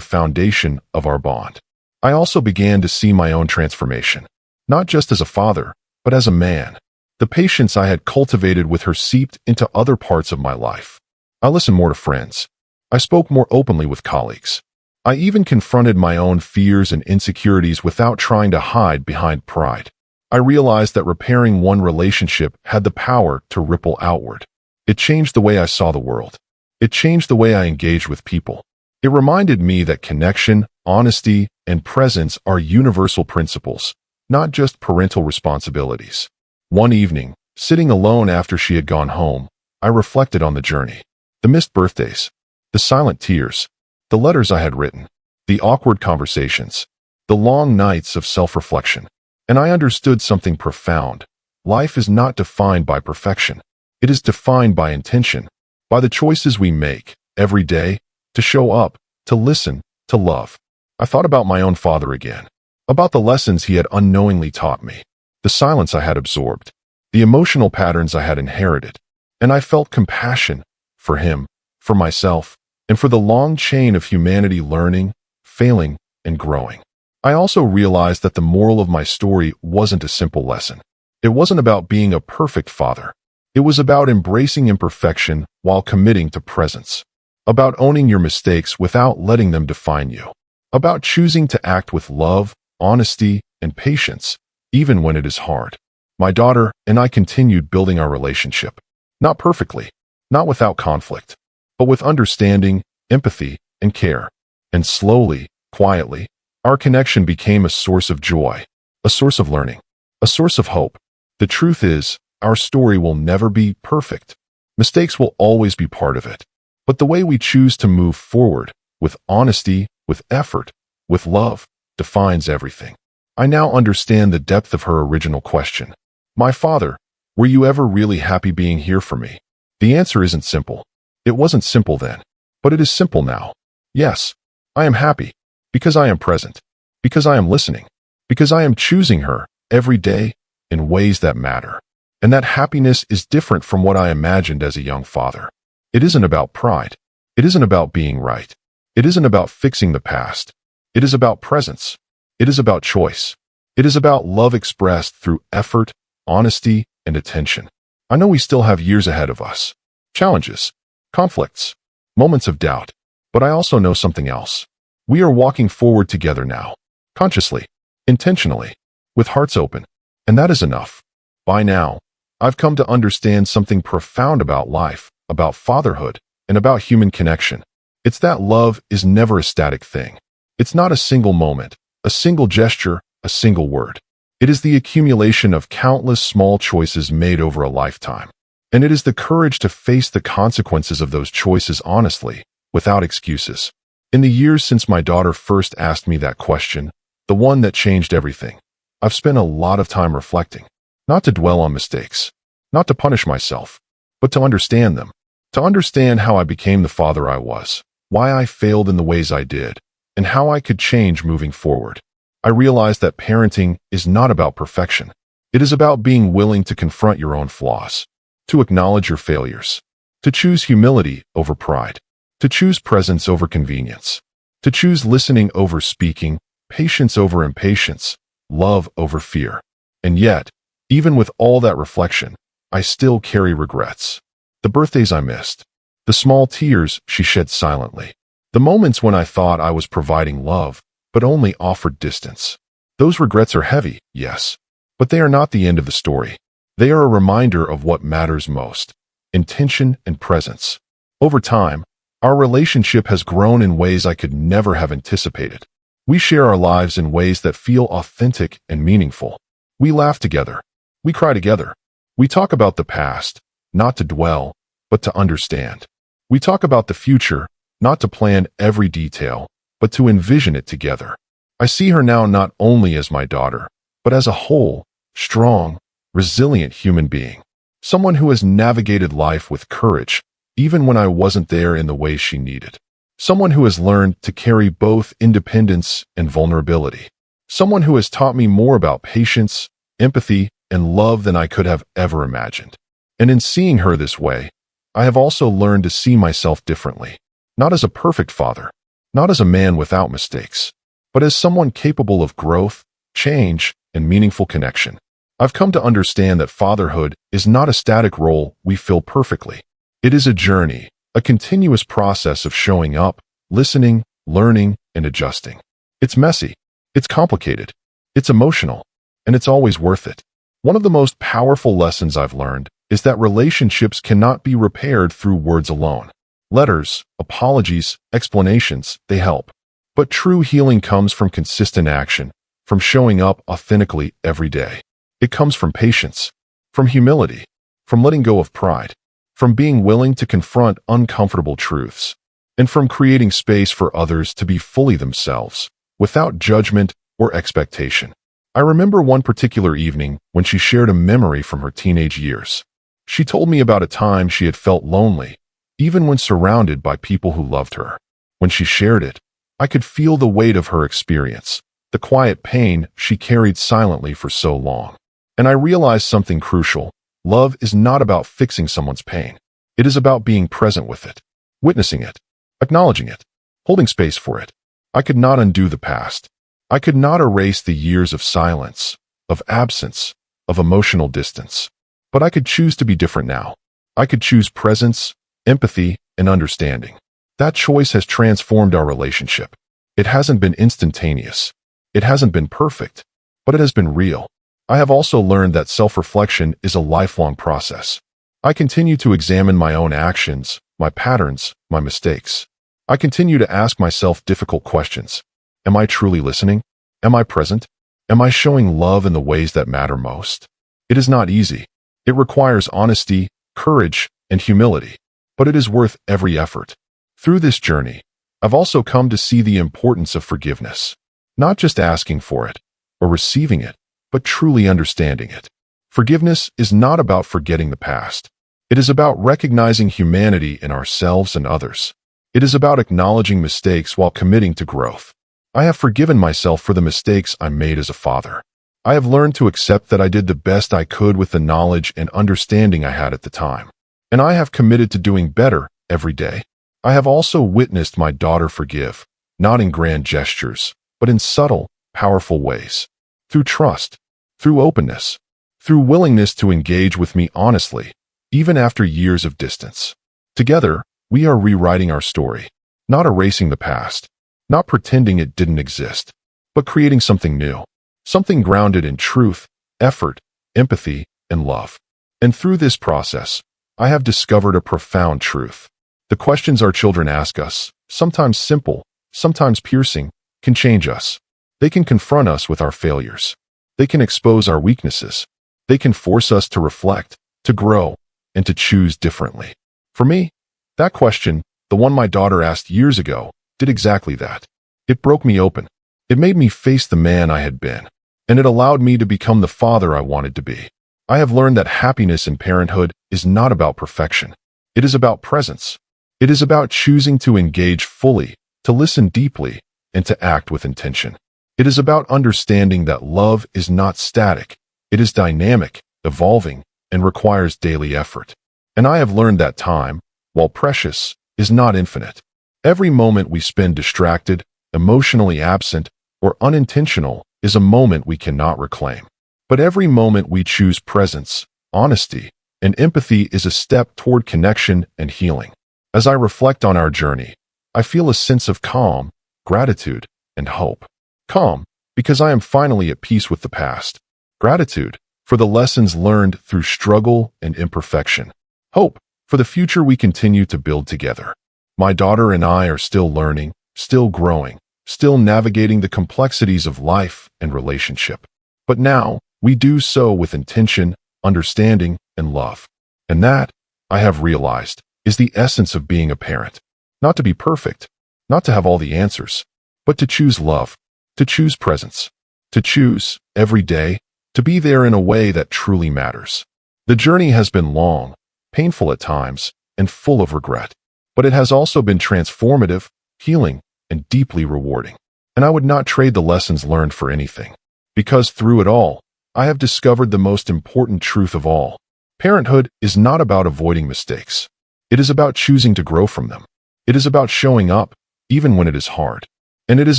foundation of our bond. I also began to see my own transformation, not just as a father, but as a man. The patience I had cultivated with her seeped into other parts of my life. I listened more to friends. I spoke more openly with colleagues. I even confronted my own fears and insecurities without trying to hide behind pride. I realized that repairing one relationship had the power to ripple outward. It changed the way I saw the world. It changed the way I engaged with people. It reminded me that connection, honesty, and presence are universal principles, not just parental responsibilities. One evening, sitting alone after she had gone home, I reflected on the journey. The missed birthdays, the silent tears, the letters I had written, the awkward conversations, the long nights of self-reflection. And I understood something profound. Life is not defined by perfection. It is defined by intention, by the choices we make every day to show up, to listen, to love. I thought about my own father again, about the lessons he had unknowingly taught me, the silence I had absorbed, the emotional patterns I had inherited, and I felt compassion for him, for myself, and for the long chain of humanity learning, failing, and growing. I also realized that the moral of my story wasn't a simple lesson. It wasn't about being a perfect father. It was about embracing imperfection while committing to presence, about owning your mistakes without letting them define you, about choosing to act with love, honesty, and patience, even when it is hard. My daughter and I continued building our relationship, not perfectly, not without conflict, but with understanding, empathy, and care. And slowly, quietly, our connection became a source of joy, a source of learning, a source of hope. The truth is, our story will never be perfect. Mistakes will always be part of it. But the way we choose to move forward, with honesty, with effort, with love, defines everything. I now understand the depth of her original question. My father, were you ever really happy being here for me? The answer isn't simple. It wasn't simple then, but it is simple now. Yes, I am happy. Because I am present, because I am listening, because I am choosing her every day in ways that matter. And that happiness is different from what I imagined as a young father. It isn't about pride. It isn't about being right. It isn't about fixing the past. It is about presence. It is about choice. It is about love expressed through effort, honesty, and attention. I know we still have years ahead of us. Challenges, conflicts, moments of doubt. But I also know something else. We are walking forward together now, consciously, intentionally, with hearts open, and that is enough. By now, I've come to understand something profound about life, about fatherhood, and about human connection. It's that love is never a static thing. It's not a single moment, a single gesture, a single word. It is the accumulation of countless small choices made over a lifetime. And it is the courage to face the consequences of those choices honestly, without excuses. In the years since my daughter first asked me that question, the one that changed everything, I've spent a lot of time reflecting, not to dwell on mistakes, not to punish myself, but to understand them, to understand how I became the father I was, why I failed in the ways I did, and how I could change moving forward. I realized that parenting is not about perfection. It is about being willing to confront your own flaws, to acknowledge your failures, to choose humility over pride, to choose presence over convenience, to choose listening over speaking, patience over impatience, love over fear. And yet, even with all that reflection, I still carry regrets. The birthdays I missed, the small tears she shed silently, the moments when I thought I was providing love, but only offered distance. Those regrets are heavy, yes, but they are not the end of the story. They are a reminder of what matters most: intention and presence. Over time, our relationship has grown in ways I could never have anticipated. We share our lives in ways that feel authentic and meaningful. We laugh together. We cry together. We talk about the past, not to dwell, but to understand. We talk about the future, not to plan every detail, but to envision it together. I see her now not only as my daughter, but as a whole, strong, resilient human being. Someone who has navigated life with courage, even when I wasn't there in the way she needed. Someone who has learned to carry both independence and vulnerability. Someone who has taught me more about patience, empathy, and love than I could have ever imagined. And in seeing her this way, I have also learned to see myself differently. Not as a perfect father, not as a man without mistakes, but as someone capable of growth, change, and meaningful connection. I've come to understand that fatherhood is not a static role we fill perfectly. It is a journey, a continuous process of showing up, listening, learning, and adjusting. It's messy, it's complicated, it's emotional, and it's always worth it. One of the most powerful lessons I've learned is that relationships cannot be repaired through words alone. Letters, apologies, explanations, they help. But true healing comes from consistent action, from showing up authentically every day. It comes from patience, from humility, from letting go of pride, from being willing to confront uncomfortable truths, and from creating space for others to be fully themselves, without judgment or expectation. I remember one particular evening when she shared a memory from her teenage years. She told me about a time she had felt lonely, even when surrounded by people who loved her. When she shared it, I could feel the weight of her experience, the quiet pain she carried silently for so long. And I realized something crucial. Love is not about fixing someone's pain. It is about being present with it, witnessing it, acknowledging it, holding space for it. I could not undo the past. I could not erase the years of silence, of absence, of emotional distance. But I could choose to be different now. I could choose presence, empathy, and understanding. That choice has transformed our relationship. It hasn't been instantaneous. It hasn't been perfect, but it has been real. I have also learned that self-reflection is a lifelong process. I continue to examine my own actions, my patterns, my mistakes. I continue to ask myself difficult questions. Am I truly listening? Am I present? Am I showing love in the ways that matter most? It is not easy. It requires honesty, courage, and humility, but it is worth every effort. Through this journey, I've also come to see the importance of forgiveness. Not just asking for it or receiving it, but truly understanding it. Forgiveness is not about forgetting the past. It is about recognizing humanity in ourselves and others. It is about acknowledging mistakes while committing to growth. I have forgiven myself for the mistakes I made as a father. I have learned to accept that I did the best I could with the knowledge and understanding I had at the time. And I have committed to doing better every day. I have also witnessed my daughter forgive, not in grand gestures, but in subtle, powerful ways. Through trust, through openness, through willingness to engage with me honestly, even after years of distance. Together, we are rewriting our story, not erasing the past, not pretending it didn't exist, but creating something new, something grounded in truth, effort, empathy, and love. And through this process, I have discovered a profound truth. The questions our children ask us, sometimes simple, sometimes piercing, can change us. They can confront us with our failures. They can expose our weaknesses. They can force us to reflect, to grow, and to choose differently. For me, that question, the one my daughter asked years ago, did exactly that. It broke me open. It made me face the man I had been, and it allowed me to become the father I wanted to be. I have learned that happiness in parenthood is not about perfection. It is about presence. It is about choosing to engage fully, to listen deeply, and to act with intention. It is about understanding that love is not static. It is dynamic, evolving, and requires daily effort. And I have learned that time, while precious, is not infinite. Every moment we spend distracted, emotionally absent, or unintentional is a moment we cannot reclaim. But every moment we choose presence, honesty, and empathy is a step toward connection and healing. As I reflect on our journey, I feel a sense of calm, gratitude, and hope. Calm, because I am finally at peace with the past. Gratitude, for the lessons learned through struggle and imperfection. Hope, for the future we continue to build together. My daughter and I are still learning, still growing, still navigating the complexities of life and relationship. But now, we do so with intention, understanding, and love. And that, I have realized, is the essence of being a parent. Not to be perfect, not to have all the answers, but to choose love, to choose presence, to choose, every day, to be there in a way that truly matters. The journey has been long, painful at times, and full of regret. But it has also been transformative, healing, and deeply rewarding. And I would not trade the lessons learned for anything. Because through it all, I have discovered the most important truth of all. Parenthood is not about avoiding mistakes. It is about choosing to grow from them. It is about showing up, even when it is hard. And it is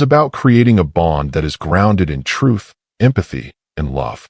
about creating a bond that is grounded in truth, empathy, and love.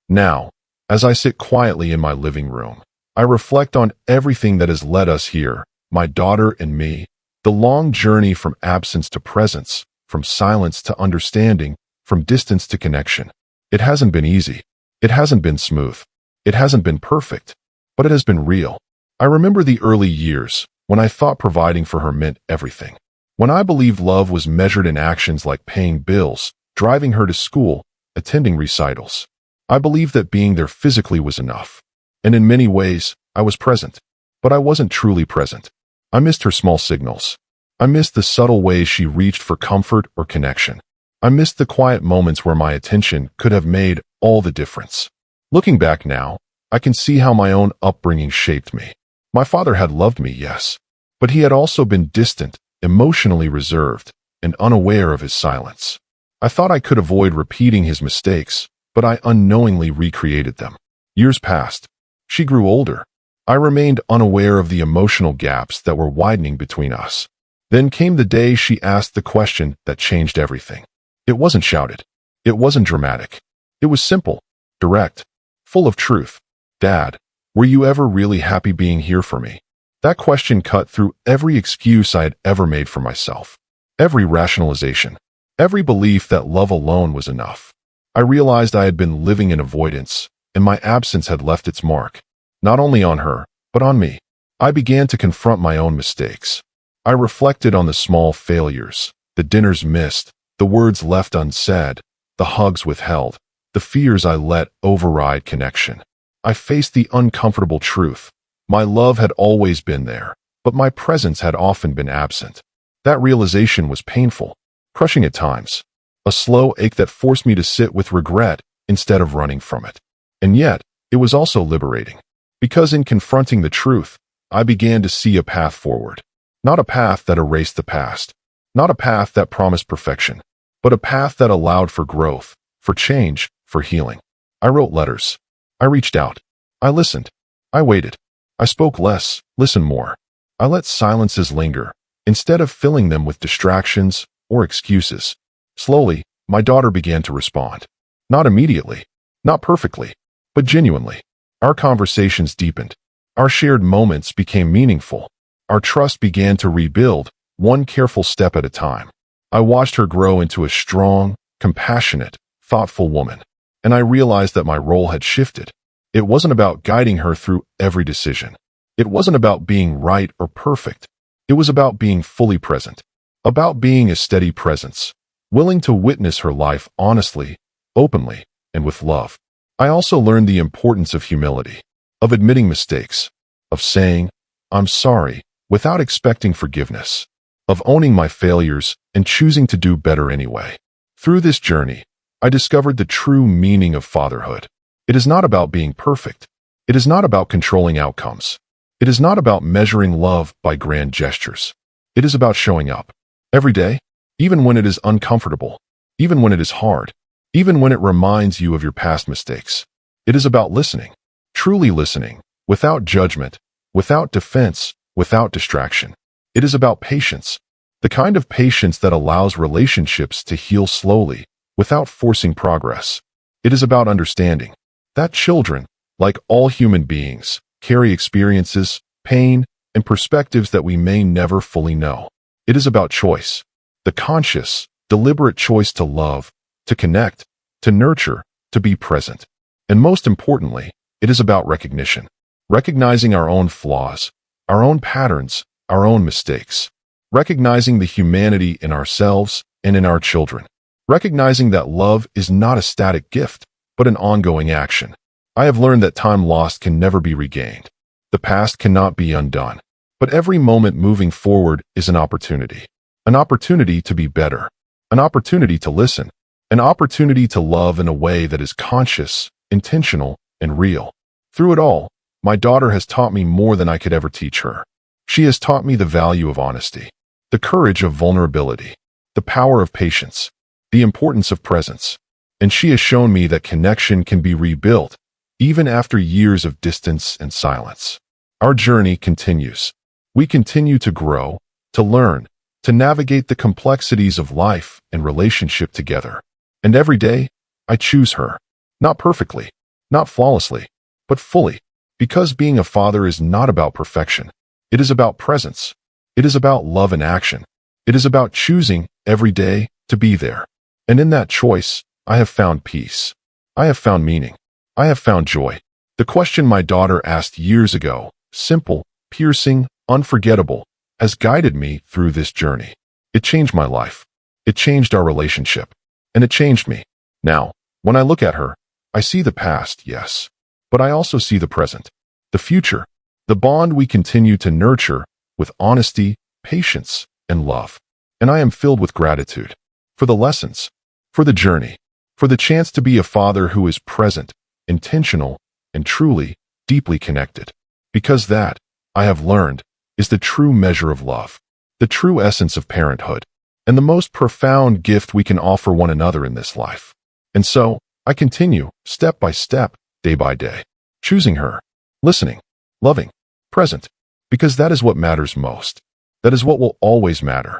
Now, as I sit quietly in my living room, I reflect on everything that has led us here, my daughter and me, the long journey from absence to presence, from silence to understanding, from distance to connection. It hasn't been easy. It hasn't been smooth. It hasn't been perfect, but it has been real. I remember the early years when I thought providing for her meant everything. When I believed love was measured in actions like paying bills, driving her to school, attending recitals. I believed that being there physically was enough. And in many ways, I was present. But I wasn't truly present. I missed her small signals. I missed the subtle ways she reached for comfort or connection. I missed the quiet moments where my attention could have made all the difference. Looking back now, I can see how my own upbringing shaped me. My father had loved me, yes, but he had also been distant, emotionally reserved, and unaware of his silence. I thought I could avoid repeating his mistakes, but I unknowingly recreated them. Years passed. She grew older. I remained unaware of the emotional gaps that were widening between us. Then came the day she asked the question that changed everything. It wasn't shouted. It wasn't dramatic. It was simple, direct, full of truth. Dad, were you ever really happy being here for me? That question cut through every excuse I had ever made for myself. Every rationalization. Every belief that love alone was enough. I realized I had been living in avoidance, and my absence had left its mark. Not only on her, but on me. I began to confront my own mistakes. I reflected on the small failures, the dinners missed, the words left unsaid, the hugs withheld, the fears I let override connection. I faced the uncomfortable truth. My love had always been there, but my presence had often been absent. That realization was painful, crushing at times, a slow ache that forced me to sit with regret instead of running from it. And yet, it was also liberating, because in confronting the truth, I began to see a path forward. Not a path that erased the past, not a path that promised perfection, but a path that allowed for growth, for change, for healing. I wrote letters. I reached out. I listened. I waited. I spoke less, listened more. I let silences linger, instead of filling them with distractions or excuses. Slowly, my daughter began to respond. Not immediately, not perfectly, but genuinely. Our conversations deepened. Our shared moments became meaningful. Our trust began to rebuild, one careful step at a time. I watched her grow into a strong, compassionate, thoughtful woman, and I realized that my role had shifted. It wasn't about guiding her through every decision. It wasn't about being right or perfect. It was about being fully present, about being a steady presence, willing to witness her life honestly, openly, and with love. I also learned the importance of humility, of admitting mistakes, of saying, "I'm sorry," without expecting forgiveness, of owning my failures and choosing to do better anyway. Through this journey, I discovered the true meaning of fatherhood. It is not about being perfect. It is not about controlling outcomes. It is not about measuring love by grand gestures. It is about showing up every day, even when it is uncomfortable, even when it is hard, even when it reminds you of your past mistakes. It is about listening, truly listening, without judgment, without defense, without distraction. It is about patience, the kind of patience that allows relationships to heal slowly, without forcing progress. It is about understanding that children, like all human beings, carry experiences, pain, and perspectives that we may never fully know. It is about choice, the conscious, deliberate choice to love, to connect, to nurture, to be present. And most importantly, it is about recognition, recognizing our own flaws, our own patterns, our own mistakes, recognizing the humanity in ourselves and in our children, recognizing that love is not a static gift, but an ongoing action. I have learned that time lost can never be regained. The past cannot be undone. But every moment moving forward is an opportunity to be better, an opportunity to listen, an opportunity to love in a way that is conscious, intentional, and real. Through it all, my daughter has taught me more than I could ever teach her. She has taught me the value of honesty, the courage of vulnerability, the power of patience, the importance of presence. And she has shown me that connection can be rebuilt, even after years of distance and silence. Our journey continues. We continue to grow, to learn, to navigate the complexities of life and relationship together. And every day, I choose her. Not perfectly, not flawlessly, but fully. Because being a father is not about perfection. It is about presence. It is about love and action. It is about choosing every day to be there. And in that choice, I have found peace. I have found meaning. I have found joy. The question my daughter asked years ago, simple, piercing, unforgettable, has guided me through this journey. It changed my life. It changed our relationship. And it changed me. Now, when I look at her, I see the past, yes. But I also see the present, the future, the bond we continue to nurture with honesty, patience, and love. And I am filled with gratitude for the lessons, for the journey, for the chance to be a father who is present, intentional, and truly, deeply connected. Because that, I have learned, is the true measure of love, the true essence of parenthood, and the most profound gift we can offer one another in this life. And so, I continue, step by step, day by day, choosing her, listening, loving, present, because that is what matters most. That is what will always matter.